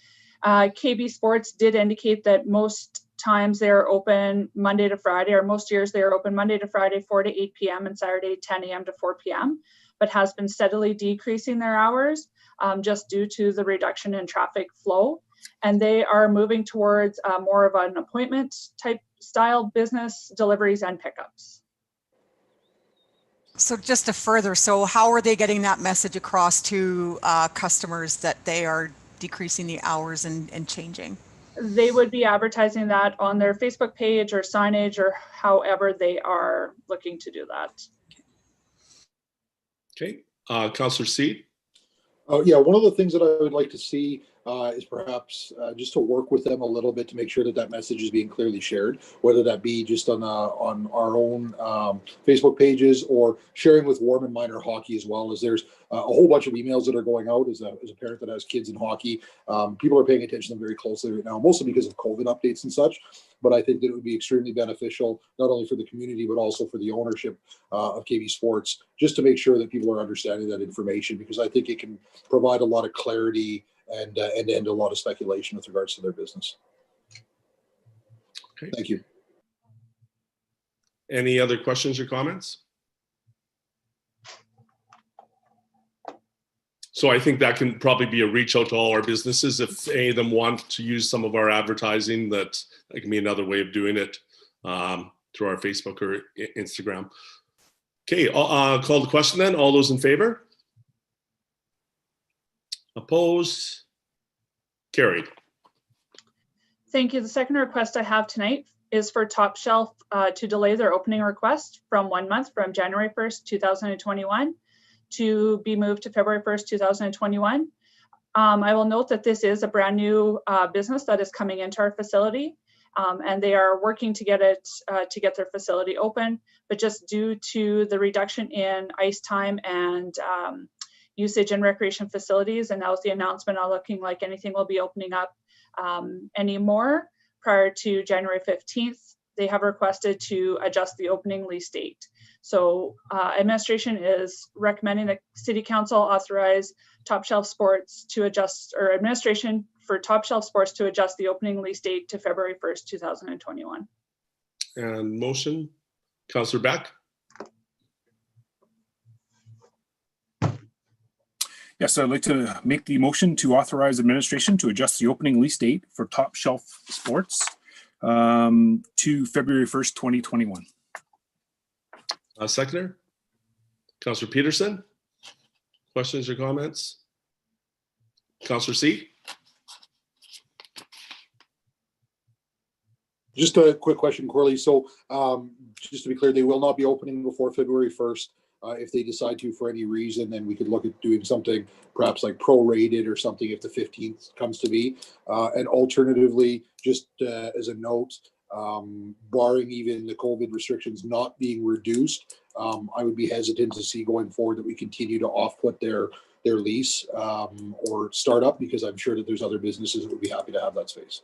KB Sports did indicate that most times they're open Monday to Friday, or most years they are open Monday to Friday, 4 to 8 p.m. and Saturday, 10 a.m. to 4 p.m., but has been steadily decreasing their hours just due to the reduction in traffic flow. And they are moving towards more of an appointment type style business, deliveries and pickups. So just to further, so how are they getting that message across to customers that they are decreasing the hours and changing? They would be advertising that on their Facebook page or signage, or however they are looking to do that. Okay, Councillor Seed. Yeah, one of the things that I would like to see is perhaps just to work with them a little bit to make sure that that message is being clearly shared, whether that be just on our own Facebook pages or sharing with Warman minor hockey as well. As there's a whole bunch of emails that are going out as a parent that has kids in hockey. People are paying attention to them very closely right now, mostly because of COVID updates and such. But I think that it would be extremely beneficial, not only for the community, but also for the ownership of KB Sports, just to make sure that people are understanding that information, because I think it can provide a lot of clarity and end a lot of speculation with regards to their business. Okay. Thank you. Any other questions or comments? So I think that can probably be a reach out to all our businesses. If any of them want to use some of our advertising, that can be another way of doing it through our Facebook or Instagram. Okay, I'll call the question then. All those in favor? Opposed? Carried. Thank you. The second request I have tonight is for Top Shelf to delay their opening request from 1 month from January 1st, 2021 to be moved to February 1st, 2021. I will note that this is a brand new business that is coming into our facility, and they are working to get their facility open. But just due to the reduction in ice time and usage in recreation facilities, and that was the announcement, not looking like anything will be opening up anymore prior to January 15th. They have requested to adjust the opening lease date. So administration is recommending that City Council authorize Top Shelf Sports to adjust, or administration for Top Shelf Sports to adjust the opening lease date to February 1st, 2021. And motion, Councillor Beck. Yes, I'd like to make the motion to authorize administration to adjust the opening lease date for Top Shelf Sports to February 1st, 2021. Seconder, Councillor Peterson. Questions or comments? Councillor C. Just a quick question, Corley. So just to be clear, they will not be opening before February 1st. If they decide to for any reason, then we could look at doing something perhaps like prorated or something if the 15th comes to be. And alternatively, just as a note, barring even the COVID restrictions not being reduced, I would be hesitant to see going forward that we continue to off-put their lease or startup, because I'm sure that there's other businesses that would be happy to have that space.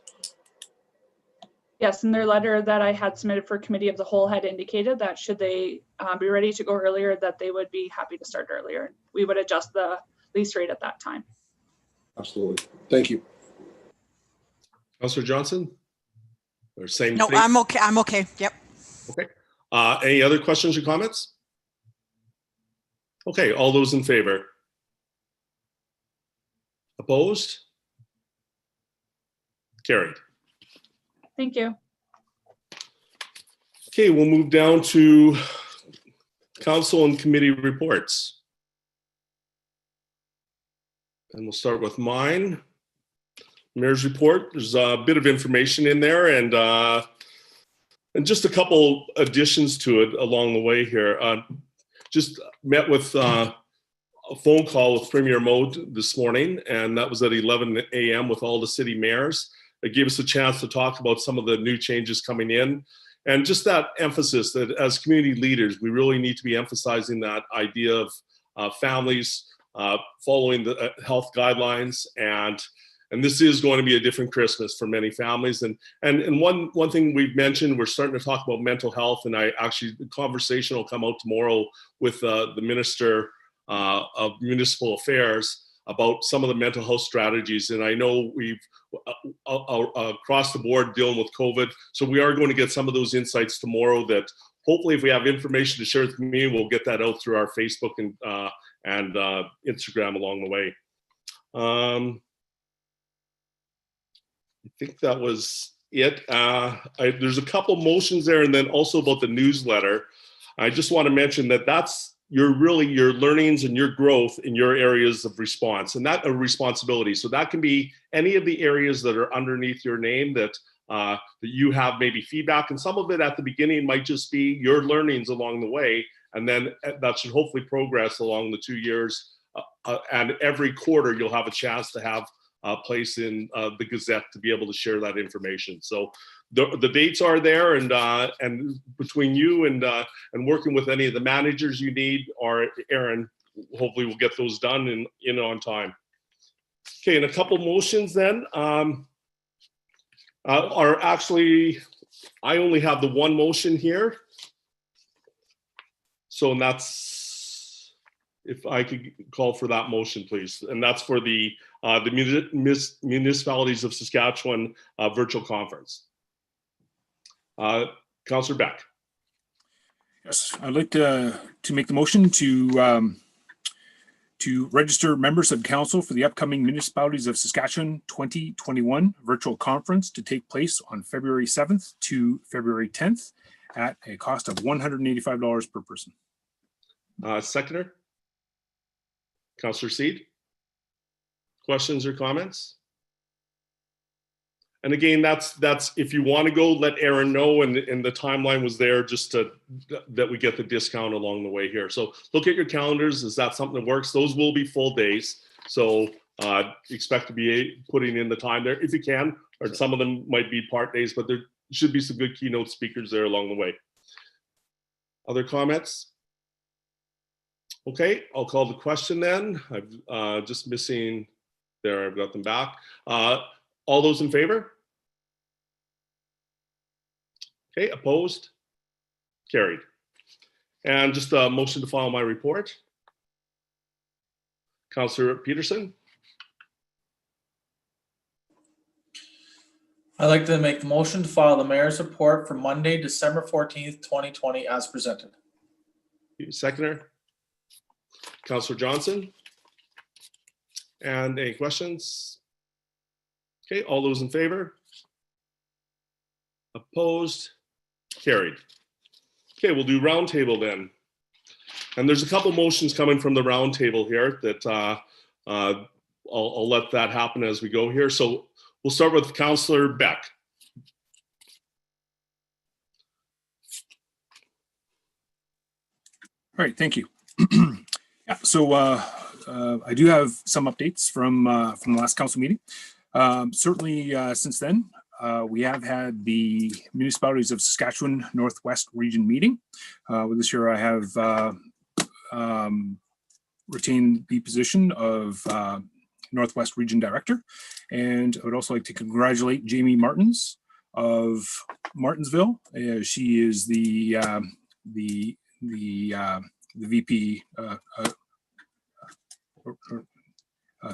Yes, and their letter that I had submitted for Committee of the Whole had indicated that should they be ready to go earlier, that they would be happy to start earlier. We would adjust the lease rate at that time. Absolutely. Thank you. Councillor Johnson? Or same No, thing? I'm okay. I'm okay. Yep. Okay. Any other questions or comments? Okay, all those in favor? Opposed? Carried. Thank you. Okay, we'll move down to council and committee reports. And we'll start with mine. Mayor's report. There's a bit of information in there and just a couple additions to it along the way here. Just met with a phone call with Premier Mode this morning, and that was at 11 a.m. with all the city mayors. It gave us a chance to talk about some of the new changes coming in, and just that emphasis that as community leaders, we really need to be emphasizing that idea of families following the health guidelines, and this is going to be a different Christmas for many families. And one thing we've mentioned, we're starting to talk about mental health, and the conversation will come out tomorrow with the Minister of Municipal Affairs about some of the mental health strategies. And I know we've across the board dealing with COVID, so we are going to get some of those insights tomorrow that hopefully if we have information to share with the community, we'll get that out through our Facebook and Instagram along the way. I think that was it. There's a couple motions there, and then also about the newsletter. I just want to mention that that's your learnings and your growth in your areas of response and that responsibility. So that can be any of the areas that are underneath your name that you have maybe feedback, and some of it at the beginning might just be your learnings along the way, and then that should hopefully progress along the 2 years. And every quarter you'll have a chance to have a place in the Gazette to be able to share that information. So the dates are there, and between you and working with any of the managers you need, or Aaron, hopefully we'll get those done and in on time. Okay, and a couple motions then are actually, I only have the one motion here. So, and that's, if I could call for that motion, please. And that's for the Municipalities of Saskatchewan virtual conference. Councillor Beck. Yes, I'd like to make the motion to register members of council for the upcoming Municipalities of Saskatchewan 2021 virtual conference to take place on February 7th to February 10th at a cost of $185 per person. Seconder? Councillor Seed? Questions or comments? And again, that's if you want to go, let Aaron know, and the timeline was there just that we get the discount along the way here. So look at your calendars. Is that something that works? Those will be full days. So expect to be putting in the time there if you can, or some of them might be part days, but there should be some good keynote speakers there along the way. Other comments? Okay, I'll call the question then. I'm just missing there. I've got them back. All those in favor? Okay, opposed? Carried. And just a motion to file my report. Councillor Peterson. I'd like to make the motion to file the mayor's report for Monday, December 14th, 2020 as presented. Seconder. Councillor Johnson. And any questions? Okay, all those in favor? Opposed? Carried. Okay, we'll do roundtable then. And there's a couple motions coming from the roundtable here that I'll let that happen as we go here. So we'll start with Councillor Beck. All right, thank you. Yeah, so I do have some updates from the last council meeting. Certainly since then, we have had the Municipalities of Saskatchewan Northwest Region meeting. This year I have retained the position of Northwest Region Director. And I would also like to congratulate Jamie Martins of Martinsville. She is the VP,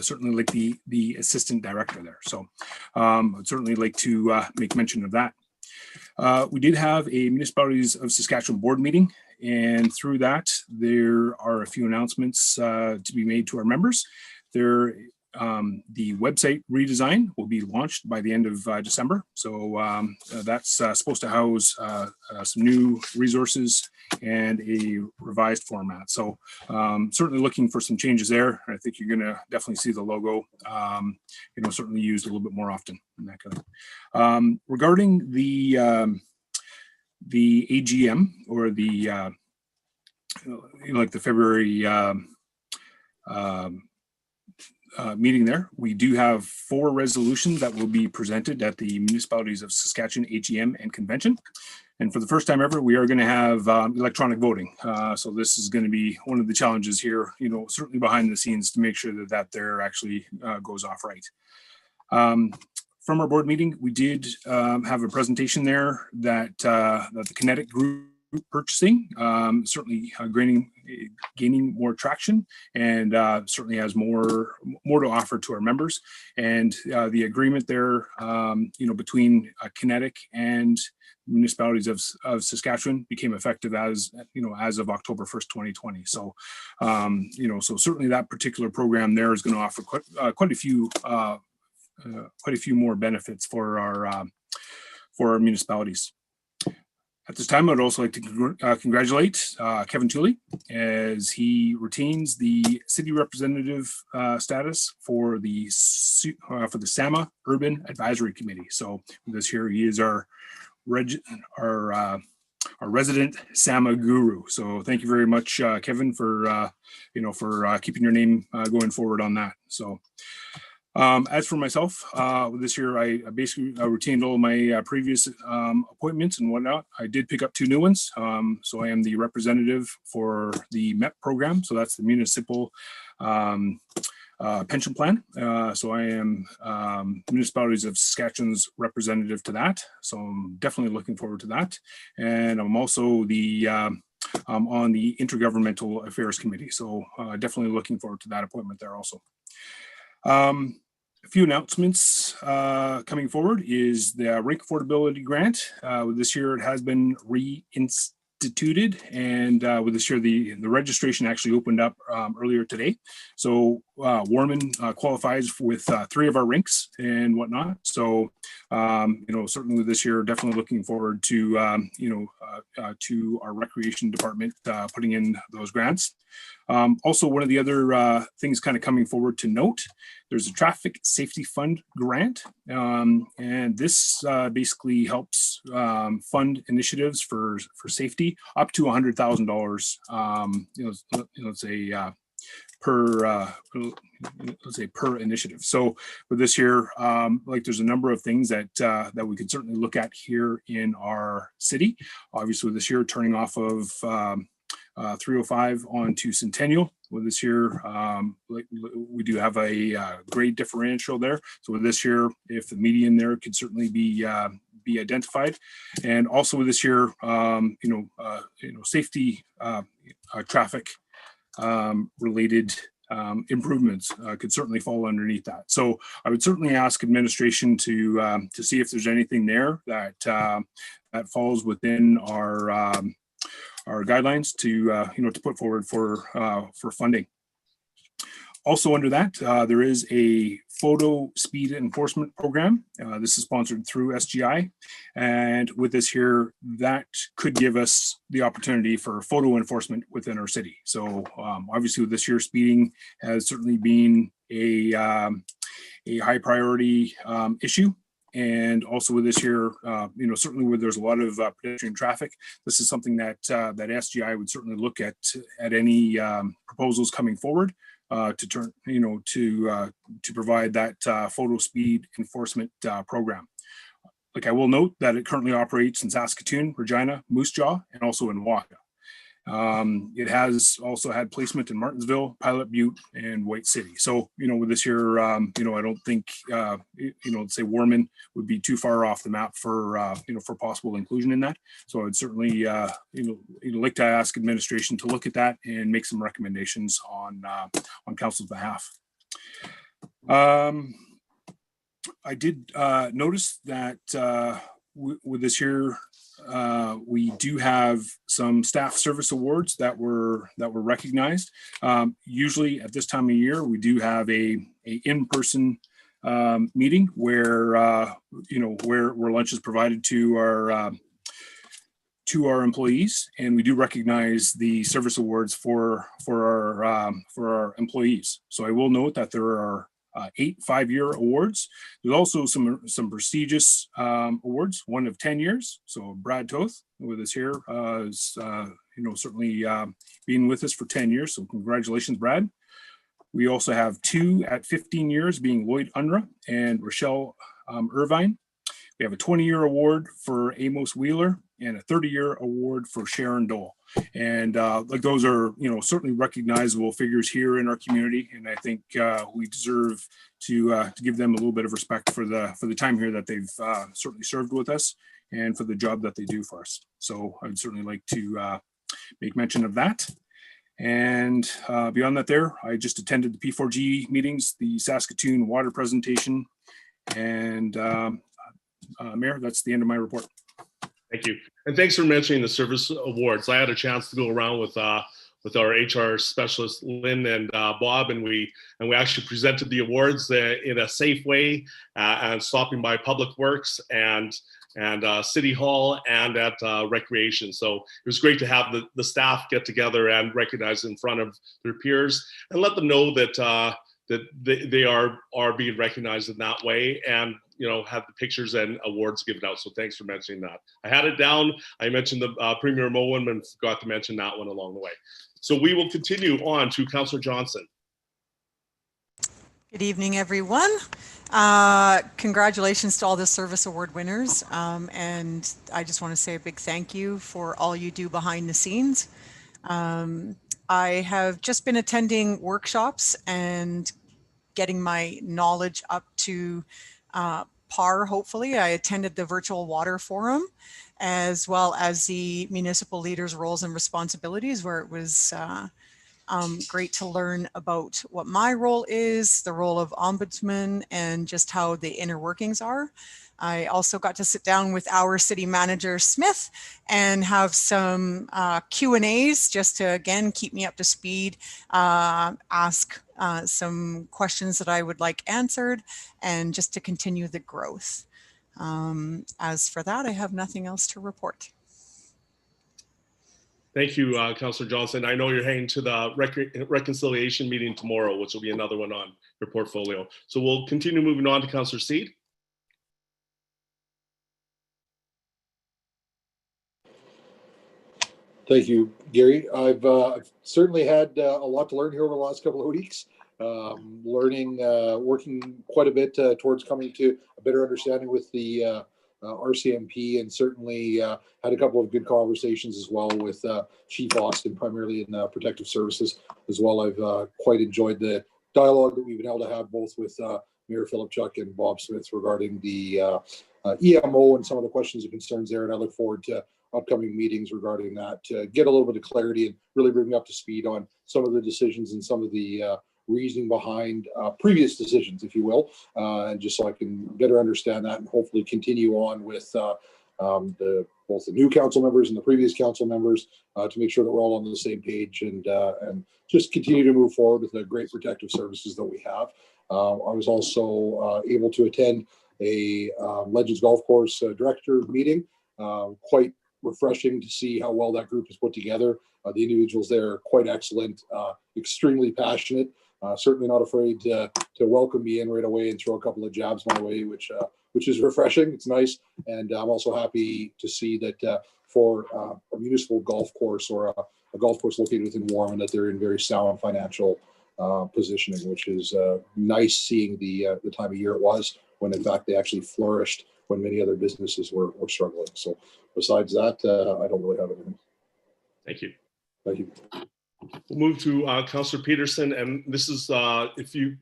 certainly like the assistant director there. So I'd certainly like to make mention of that. We did have a Municipalities of Saskatchewan board meeting, and through that, there are a few announcements to be made to our members. The website redesign will be launched by the end of December. So that's supposed to house some new resources and a revised format. So certainly looking for some changes there. I think you're going to definitely see the logo, certainly used a little bit more often. And that kind of. Regarding the AGM or the like the February meeting there, we do have 4 resolutions that will be presented at the Municipalities of Saskatchewan AGM and Convention. And for the first time ever, we are going to have electronic voting. So this is going to be one of the challenges here, certainly behind the scenes to make sure that there actually goes off right. From our board meeting, we did have a presentation there that the Kinetic Group purchasing certainly gaining more traction, and certainly has more to offer to our members. And the agreement there, between Kinetic and Municipalities of Saskatchewan became effective as of October 1st, 2020. So, so certainly that particular program there is going to offer quite a few more benefits for our municipalities. At this time, I'd also like to congratulate Kevin Tooley as he retains the city representative status for the SAMA Urban Advisory Committee. So this year he is our resident SAMA guru. So thank you very much, Kevin, for keeping your name going forward on that. So. As for myself, this year I basically retained all of my previous appointments and whatnot. I did pick up 2 new ones. So I am the representative for the MEP program. So that's the Municipal Pension Plan. So I am Municipalities of Saskatchewan's representative to that. So I'm definitely looking forward to that. And I'm also the on the Intergovernmental Affairs Committee. So definitely looking forward to that appointment there also. A few announcements coming forward is the rink affordability grant. This year it has been reinstituted, and with this year the registration actually opened up earlier today. So Warman qualifies with 3 of our rinks and whatnot. So, certainly this year, definitely looking forward to, to our recreation department putting in those grants. Also, one of the other things kind of coming forward to note, there's a traffic safety fund grant, and this basically helps fund initiatives for safety up to $100,000. It's a per let's say per initiative. So with this year, there's a number of things that that we could certainly look at here in our city. Obviously, this year turning off of 305 onto Centennial. With this year, we do have a grade differential there. So with this year, if the median there could certainly be identified, and also with this year, safety traffic related improvements could certainly fall underneath that. So I would certainly ask administration to see if there's anything there that that falls within our guidelines to to put forward for funding. Also under that, there is a photo speed enforcement program. This is sponsored through SGI. And with this here, that could give us the opportunity for photo enforcement within our city. So obviously with this year, speeding has certainly been a high priority issue. And also with this year, certainly where there's a lot of pedestrian traffic, this is something that that SGI would certainly look at any proposals coming forward to turn, to provide that photo speed enforcement program. Like I will note that it currently operates in Saskatoon, Regina, Moose Jaw, and also in Waka. It has also had placement in Martinsville, Pilot Butte, and White City. So, with this year, I don't think, say Warman would be too far off the map for, for possible inclusion in that. So I would certainly, like to ask administration to look at that and make some recommendations on council's behalf. I did notice that with this year, we do have some staff service awards that were recognized. Usually at this time of year, we do have a in-person meeting where where lunch is provided to our employees, and we do recognize the service awards for our employees. So I will note that there are 8 5-year awards. There's also some prestigious awards, one of 10 years. So Brad Toth with us here is certainly being with us for 10 years. So congratulations, Brad. We also have 2 at 15 years, being Lloyd Unruh and Rochelle Irvine. We have a 20-year award for Amos Wheeler and a 30-year award for Sharon Dole. And those are, certainly recognizable figures here in our community. And I think we deserve to give them a little bit of respect for the time here that they've certainly served with us and for the job that they do for us. So I would certainly like to make mention of that. And beyond that there, I just attended the P4G meetings, the Saskatoon water presentation, and Mayor, that's the end of my report. Thank you. And thanks for mentioning the service awards. I had a chance to go around with our HR specialist, Lynn and Bob, and we actually presented the awards in a safe way, and stopping by Public Works and City Hall and at Recreation. So it was great to have the staff get together and recognize in front of their peers and let them know that they are being recognized in that way, and have the pictures and awards given out. So thanks for mentioning that. I had it down. I mentioned the Premier Moen and forgot to mention that one along the way. So we will continue on to Councillor Johnson. Good evening, everyone. Congratulations to all the service award winners. And I just want to say a big thank you for all you do behind the scenes. I have just been attending workshops and getting my knowledge up to par, hopefully. I attended the virtual water forum, as well as the municipal leaders' roles and responsibilities, where it was Great to learn about what my role is, the role of ombudsman, and just how the inner workings are. I also got to sit down with our city manager, Smith, and have some Q&As just to, again, keep me up to speed, ask some questions that I would like answered, and just to continue the growth. As for that, I have nothing else to report. Thank you, Councillor Johnson. I know you're heading to the reconciliation meeting tomorrow, which will be another one on your portfolio. So we'll continue moving on to Councillor Seed. Thank you, Gary. I've certainly had a lot to learn here over the last couple of weeks. Learning, working quite a bit towards coming to a better understanding with the RCMP, and certainly had a couple of good conversations as well with Chief Austin, primarily in protective services as well. I've quite enjoyed the dialogue that we've been able to have both with Mayor Filipchuk and Bob Smith regarding the EMO and some of the questions and concerns there. And I look forward to upcoming meetings regarding that to get a little bit of clarity and really bring me up to speed on some of the decisions and some of the reasoning behind previous decisions, if you will, and just so I can better understand that and hopefully continue on with both the new council members and the previous council members to make sure that we're all on the same page and just continue to move forward with the great protective services that we have. I was also able to attend a Legends Golf Course director meeting. Quite refreshing to see how well that group is put together. The individuals there are quite excellent, extremely passionate, certainly not afraid to welcome me in right away and throw a couple of jabs my way, which is refreshing. It's nice. And I'm also happy to see that for a municipal golf course or a golf course located within Warman, that they're in very sound financial positioning, which is nice seeing the time of year it was when in fact they actually flourished when many other businesses were struggling. So besides that, I don't really have anything. Thank you. Thank you. We'll move to Councillor Peterson, and this is if you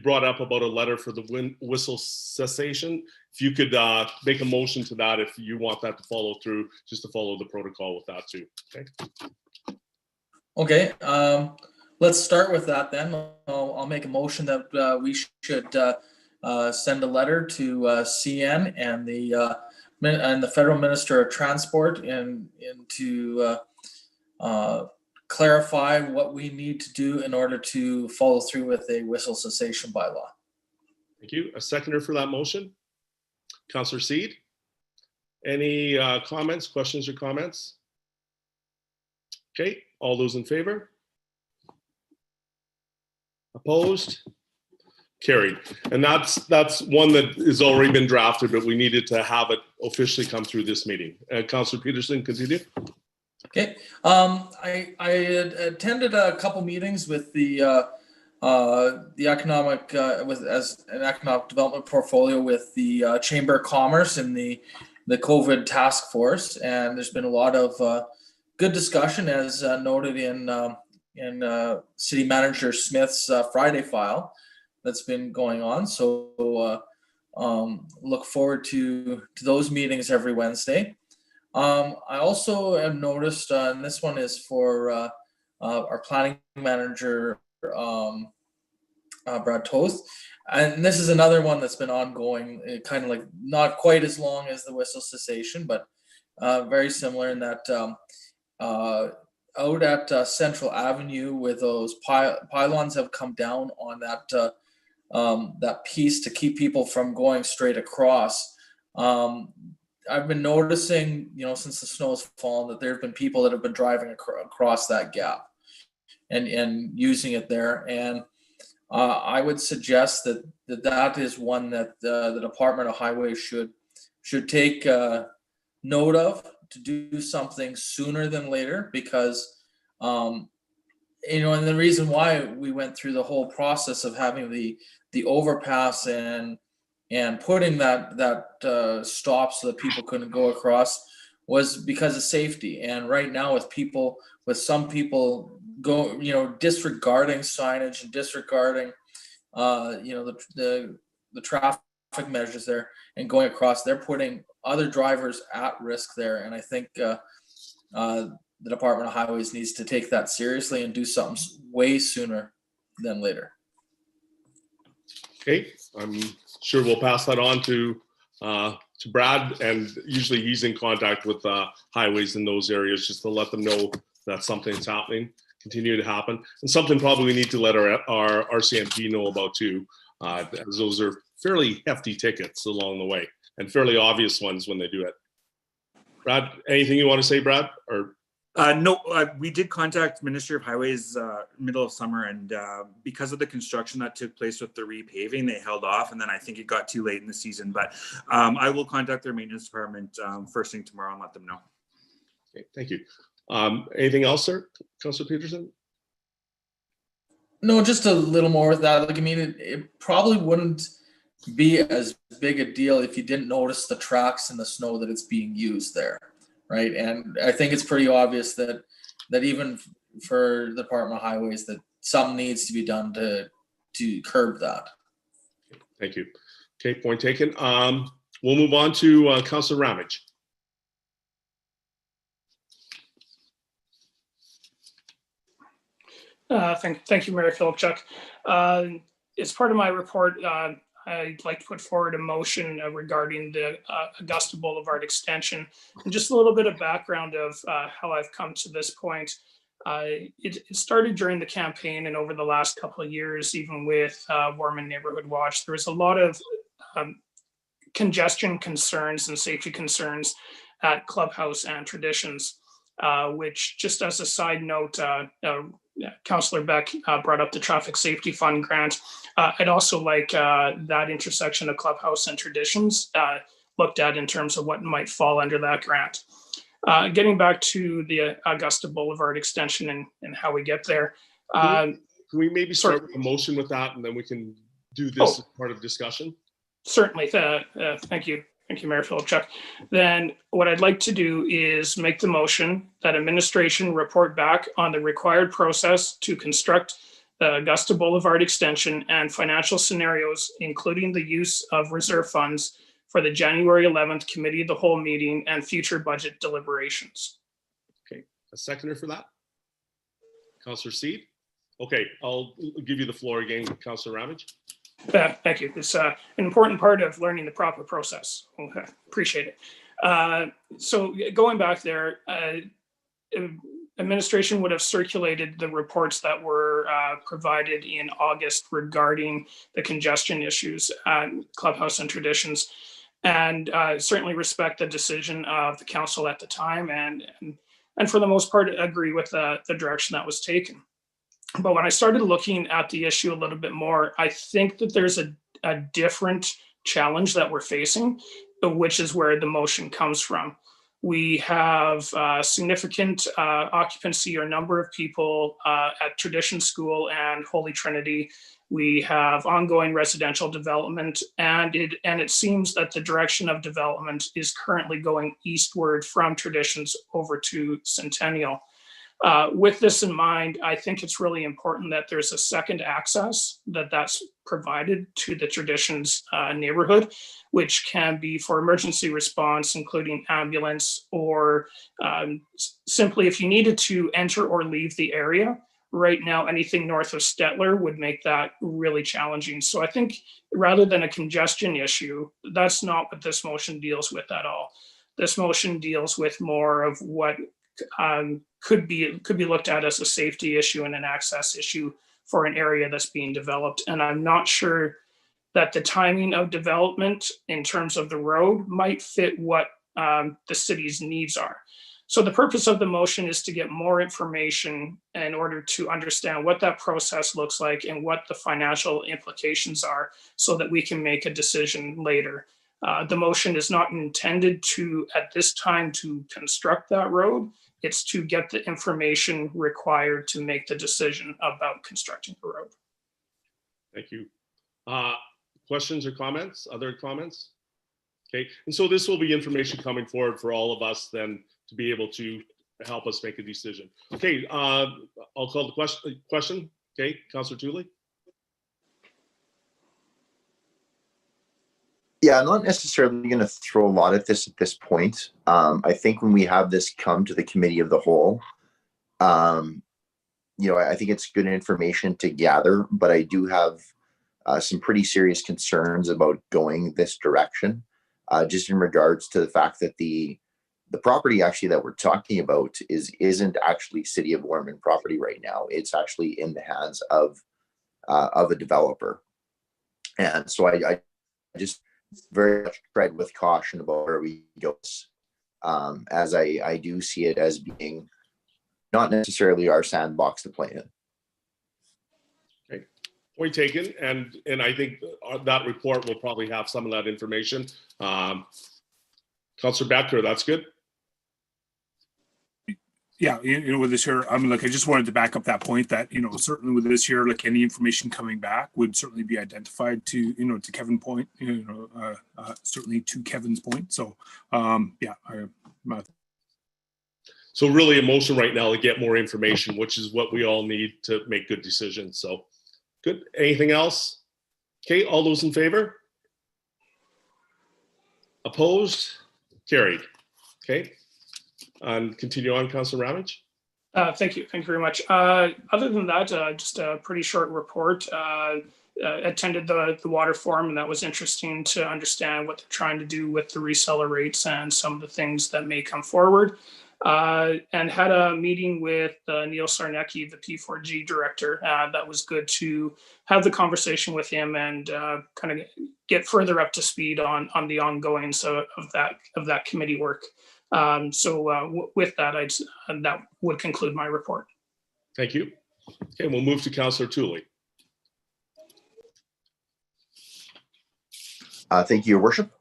brought up about a letter for the whistle cessation. If you could make a motion to that, if you want that to follow through, just to follow the protocol with that too. Okay. Okay. Let's start with that then. I'll make a motion that we should send a letter to CN and the Federal Minister of Transport and to clarify what we need to do in order to follow through with a whistle cessation bylaw. Thank you. A seconder for that motion? Councillor Seed? Any comments, questions or comments? Okay, all those in favor? Opposed? Carried. And that's one that has already been drafted, but we needed to have it officially come through this meeting. Councillor Peterson, continue. Okay. I attended a couple meetings with the economic as an economic development portfolio with the Chamber of Commerce and the COVID task force, and there's been a lot of good discussion as noted in City Manager Smith's Friday file that's been going on. So look forward to those meetings every Wednesday. I also have noticed, and this one is for our planning manager, Brad Toth. And this is another one that's been ongoing, kind of like not quite as long as the whistle cessation, but very similar in that out at Central Avenue, where those pylons have come down on that piece to keep people from going straight across. I've been noticing, since the snow has fallen, that there have been people that have been driving across that gap and using it there. And I would suggest that is one that the Department of Highways should take note of, to do something sooner than later, because and the reason why we went through the whole process of having the overpass and putting that stop so that people couldn't go across was because of safety. And right now with some people disregarding signage and disregarding the traffic measures there and going across, they're putting other drivers at risk there. And I think the Department of Highways needs to take that seriously and do something way sooner than later. Okay, I'm sure we'll pass that on to Brad, and usually he's in contact with highways in those areas just to let them know that something's happening, continue to happen, and something probably we need to let our RCMP know about too, as those are fairly hefty tickets along the way and fairly obvious ones when they do it. Brad, anything you want to say, Brad? Or No, we did contact Ministry of Highways middle of summer, and because of the construction that took place with the repaving, they held off, and then I think it got too late in the season. But I will contact their maintenance department first thing tomorrow and let them know. okay, thank you. Anything else, sir, Councilor Peterson? No, just a little more with that. Like, I mean, it probably wouldn't be as big a deal if you didn't notice the tracks in the snow that it's being used there, right? And I think it's pretty obvious that even for the Department of Highways, that something needs to be done to curb that. Thank you. Okay, point taken. We'll move on to Councilor Ramage. Thank you, Mayor Philipchuk. As part of my report, I'd like to put forward a motion regarding the Augusta Boulevard extension. And just a little bit of background of how I've come to this point. It started during the campaign, and over the last couple of years, even with Warman Neighborhood Watch, there was a lot of congestion concerns and safety concerns at Clubhouse and Traditions, which, just as a side note, Councillor Beck brought up the Traffic Safety Fund grant. I'd also like that intersection of Clubhouse and Traditions looked at in terms of what might fall under that grant. Getting back to the Augusta Boulevard extension and how we get there. Can we maybe start with a motion with that, and then we can do this as part of discussion? Certainly. Thank you. Thank you, Mayor Philipchuk. Then what I'd like to do is make the motion that administration report back on the required process to construct the Augusta Boulevard extension and financial scenarios, including the use of reserve funds for the January 11th Committee of the Whole meeting and future budget deliberations. Okay, a seconder for that? Councillor Seed? Okay, I'll give you the floor again, Councillor Ramage. Thank you. It's an important part of learning the proper process. Okay, appreciate it. So going back there, administration would have circulated the reports that were provided in August regarding the congestion issues at Clubhouse and Traditions, and certainly respect the decision of the council at the time, and for the most part agree with the direction that was taken. But when I started looking at the issue a little bit more, I think that there's a different challenge that we're facing, which is where the motion comes from. We have significant occupancy or number of people at Tradition School and Holy Trinity. We have ongoing residential development, and it seems that the direction of development is currently going eastward from Traditions over to Centennial. With this in mind, I think it's really important that there's a second access that's provided to the Traditions neighborhood, which can be for emergency response, including ambulance, or simply if you needed to enter or leave the area. Right now, anything north of Stettler would make that really challenging. So I think rather than a congestion issue, that's not what this motion deals with at all. This motion deals with more of what could be looked at as a safety issue and an access issue for an area that's being developed. And I'm not sure that the timing of development in terms of the road might fit what the city's needs are. So the purpose of the motion is to get more information in order to understand what that process looks like and what the financial implications are so that we can make a decision later. The motion is not intended to, at this time, to construct that road. It's to get the information required to make the decision about constructing the road. Thank you. Questions or comments? Other comments? Okay, and so this will be information coming forward for all of us then to be able to help us make a decision. Okay, I'll call the question. Okay, Councillor Tooley. Yeah, I'm not necessarily going to throw a lot at this point. I think when we have this come to the committee of the whole, I think it's good information to gather, but I do have some pretty serious concerns about going this direction, just in regards to the fact that the property actually that we're talking about isn't actually City of Warman property right now. It's actually in the hands of a developer, and so I just very much tread with caution about where we go, as I do see it as being not necessarily our sandbox to play in. Okay, point taken, and I think that report will probably have some of that information. Councillor Becker, that's good. Yeah, with this year, I just wanted to back up that point that, certainly with this year, like any information coming back would certainly be identified to, to Kevin's point, certainly to Kevin's point. So, So really a motion right now to get more information, which is what we all need to make good decisions. So good. Anything else? Okay, all those in favor? Opposed? Carried. Okay. And continue on, Councillor Ramage. Thank you. Thank you very much. Other than that, just a pretty short report. Attended the water forum, and that was interesting to understand what they're trying to do with the reseller rates and some of the things that may come forward. And had a meeting with Neil Sarnecki, the P4G director. That was good to have the conversation with him and kind of get further up to speed on the ongoings of that committee work. With that, that would conclude my report. Thank you. Okay, we'll move to Councillor Tooley. Thank you, Your Worship.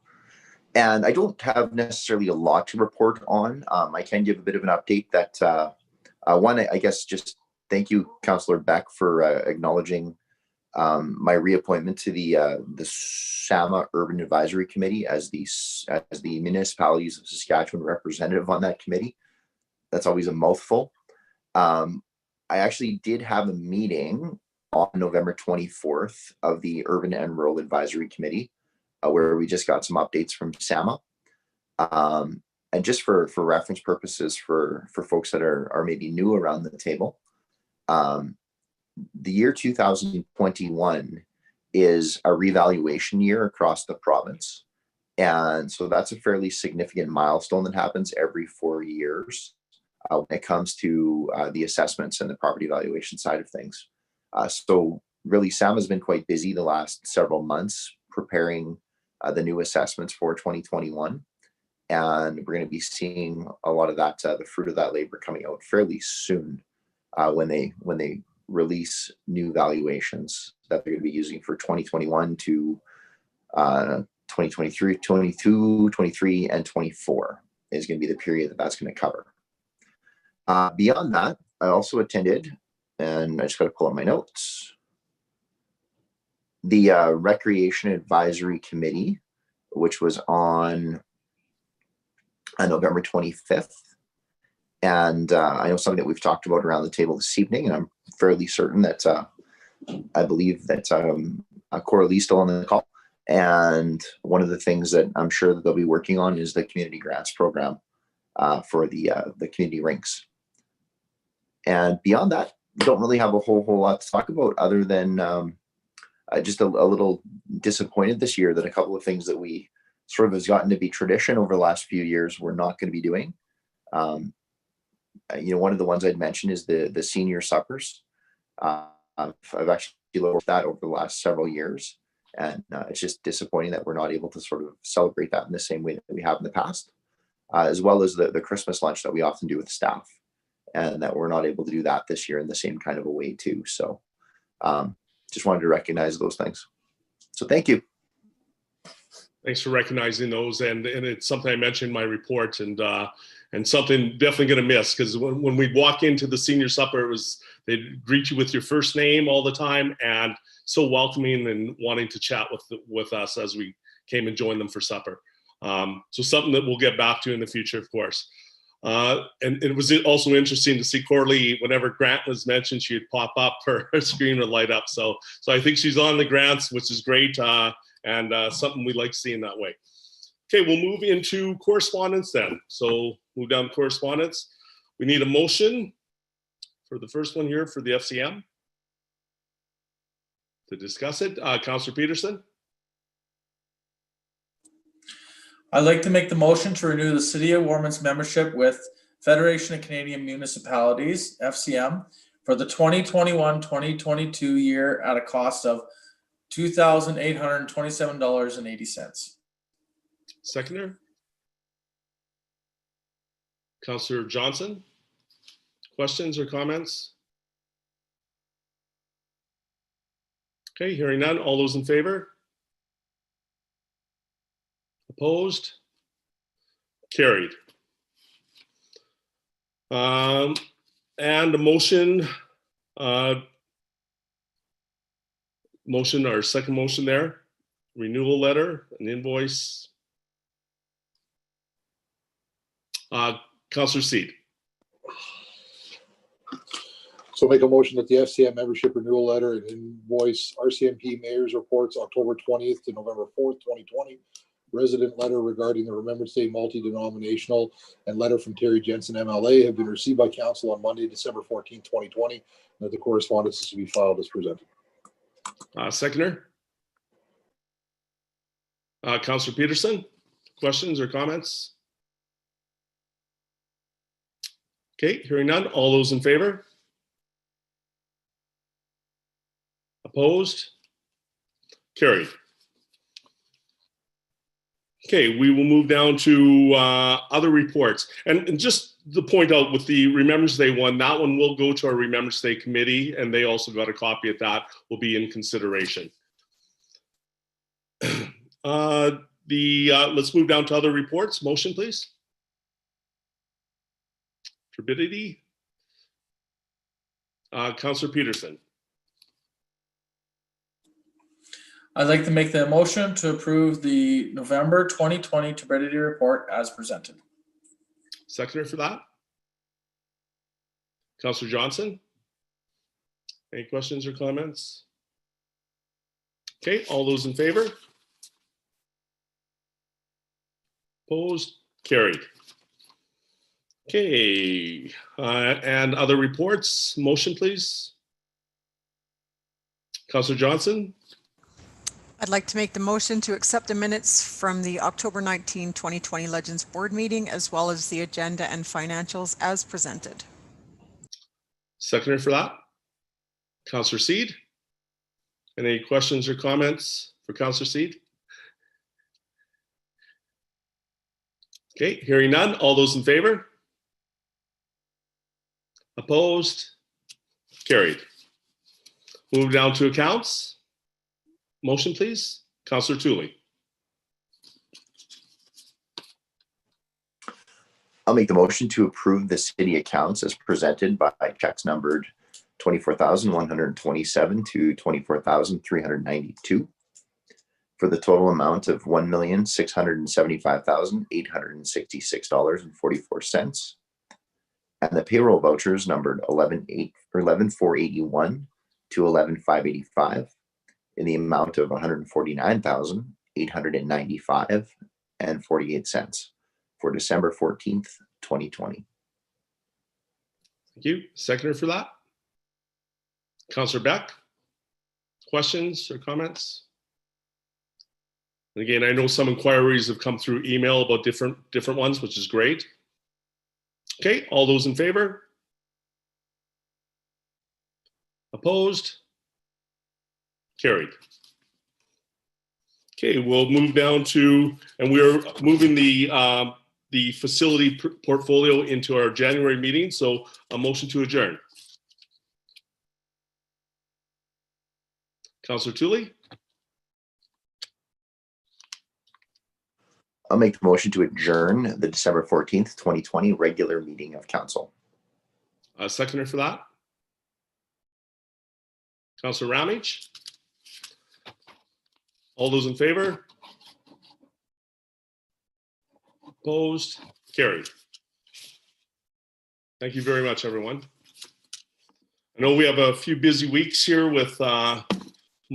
And I don't have necessarily a lot to report on. I can give a bit of an update that I guess just thank you, Councillor Beck, for acknowledging my reappointment to the SAMA Urban Advisory Committee as the Municipalities of Saskatchewan representative on that committee. That's always a mouthful. I actually did have a meeting on November 24th of the Urban and Rural Advisory Committee, where we just got some updates from SAMA. And just for reference purposes for folks that are maybe new around the table, the year 2021 is a revaluation year across the province. And so that's a fairly significant milestone that happens every 4 years when it comes to the assessments and the property valuation side of things. So really, SAMA has been quite busy the last several months preparing the new assessments for 2021. And we're going to be seeing a lot of that, the fruit of that labor coming out fairly soon when they release new valuations that they're going to be using for 2021 to 2023, 22, 23, and 24 is going to be the period that's going to cover. Beyond that, I also attended, and I just got to pull up my notes, the Recreation Advisory Committee, which was on November 25th. And I know something that we've talked about around the table this evening, and I'm fairly certain that I believe that Coralie's still on the call. And one of the things that I'm sure that they'll be working on is the community grants program for the community rinks. And beyond that, we don't really have a whole lot to talk about other than just a little disappointed this year that a couple of things that we sort of has gotten to be tradition over the last few years we're not going to be doing. One of the ones I'd mentioned is the senior suppers. I've actually looked at that over the last several years, and it's just disappointing that we're not able to sort of celebrate that in the same way that we have in the past, as well as the Christmas lunch that we often do with staff, and that we're not able to do that this year in the same kind of a way too. So just wanted to recognize those things. So thank you. Thanks for recognizing those, and it's something I mentioned in my report, and something definitely going to miss, because when we walk into the senior supper, they'd greet you with your first name all the time, and so welcoming and wanting to chat with us as we came and joined them for supper. So something that we'll get back to in the future, of course. And it was also interesting to see Coralie, whenever Grant was mentioned, she'd pop up, her screen would light up. So I think she's on the grants, which is great. and something we like seeing that way. Okay, we'll move into correspondence then. So move down to correspondence. We need a motion for the first one here for the FCM to discuss it. Councillor Peterson. I'd like to make the motion to renew the City of Warman's membership with Federation of Canadian Municipalities, FCM, for the 2021-2022 year at a cost of $2,827.80. Seconder. Councillor Johnson. Questions or comments? Okay, hearing none. All those in favor? Opposed? Carried. And a motion, or second motion there, renewal letter, an invoice. Councillor Seed. So make a motion that the FCM membership renewal letter and invoice RCMP Mayor's Reports October 20th to November 4th, 2020. Resident letter regarding the Remembrance Day multi-denominational and letter from Terry Jensen MLA have been received by council on Monday, December 14th, 2020. And that the correspondence is to be filed as presented. Seconder. Councillor Peterson, questions or comments? Okay, hearing none. All those in favor? Opposed? Carried. Okay, we will move down to other reports. And just to point out with the Remembrance Day one, that one will go to our Remembrance Day committee, and they also got a copy of that, will be in consideration. Let's move down to other reports. Motion, please. Turbidity. Councillor Peterson. I'd like to make the motion to approve the November 2020 turbidity report as presented. Seconder for that. Councillor Johnson. Any questions or comments? Okay, all those in favor? Opposed? Carried. Okay, and other reports. Motion, please. Councillor Johnson. I'd like to make the motion to accept the minutes from the October 19, 2020 Legends Board meeting, as well as the agenda and financials as presented. Seconder for that. Councillor Seed. Any questions or comments for Councillor Seed? Okay, hearing none. All those in favor? Opposed? Carried. Move down to accounts. Motion, please. Councillor Tooley. I'll make the motion to approve the city accounts as presented by checks numbered 24,127 to 24,392 for the total amount of $1,675,866.44, and the payroll vouchers numbered 11,481 to 11,585 in the amount of $149,895.48 for December 14th, 2020. Thank you. Seconder for that. Councillor Beck. Questions or comments? And again, I know some inquiries have come through email about different ones, which is great. Okay, all those in favor? Opposed? Carried. Okay, we'll move down to, and we're moving the facility portfolio into our January meeting. So a motion to adjourn. Councillor Tooley. I'll make the motion to adjourn the December 14th, 2020 regular meeting of council. Seconder for that. Councillor Ramage. All those in favor? Opposed? Carried. Thank you very much, everyone. I know we have a few busy weeks here with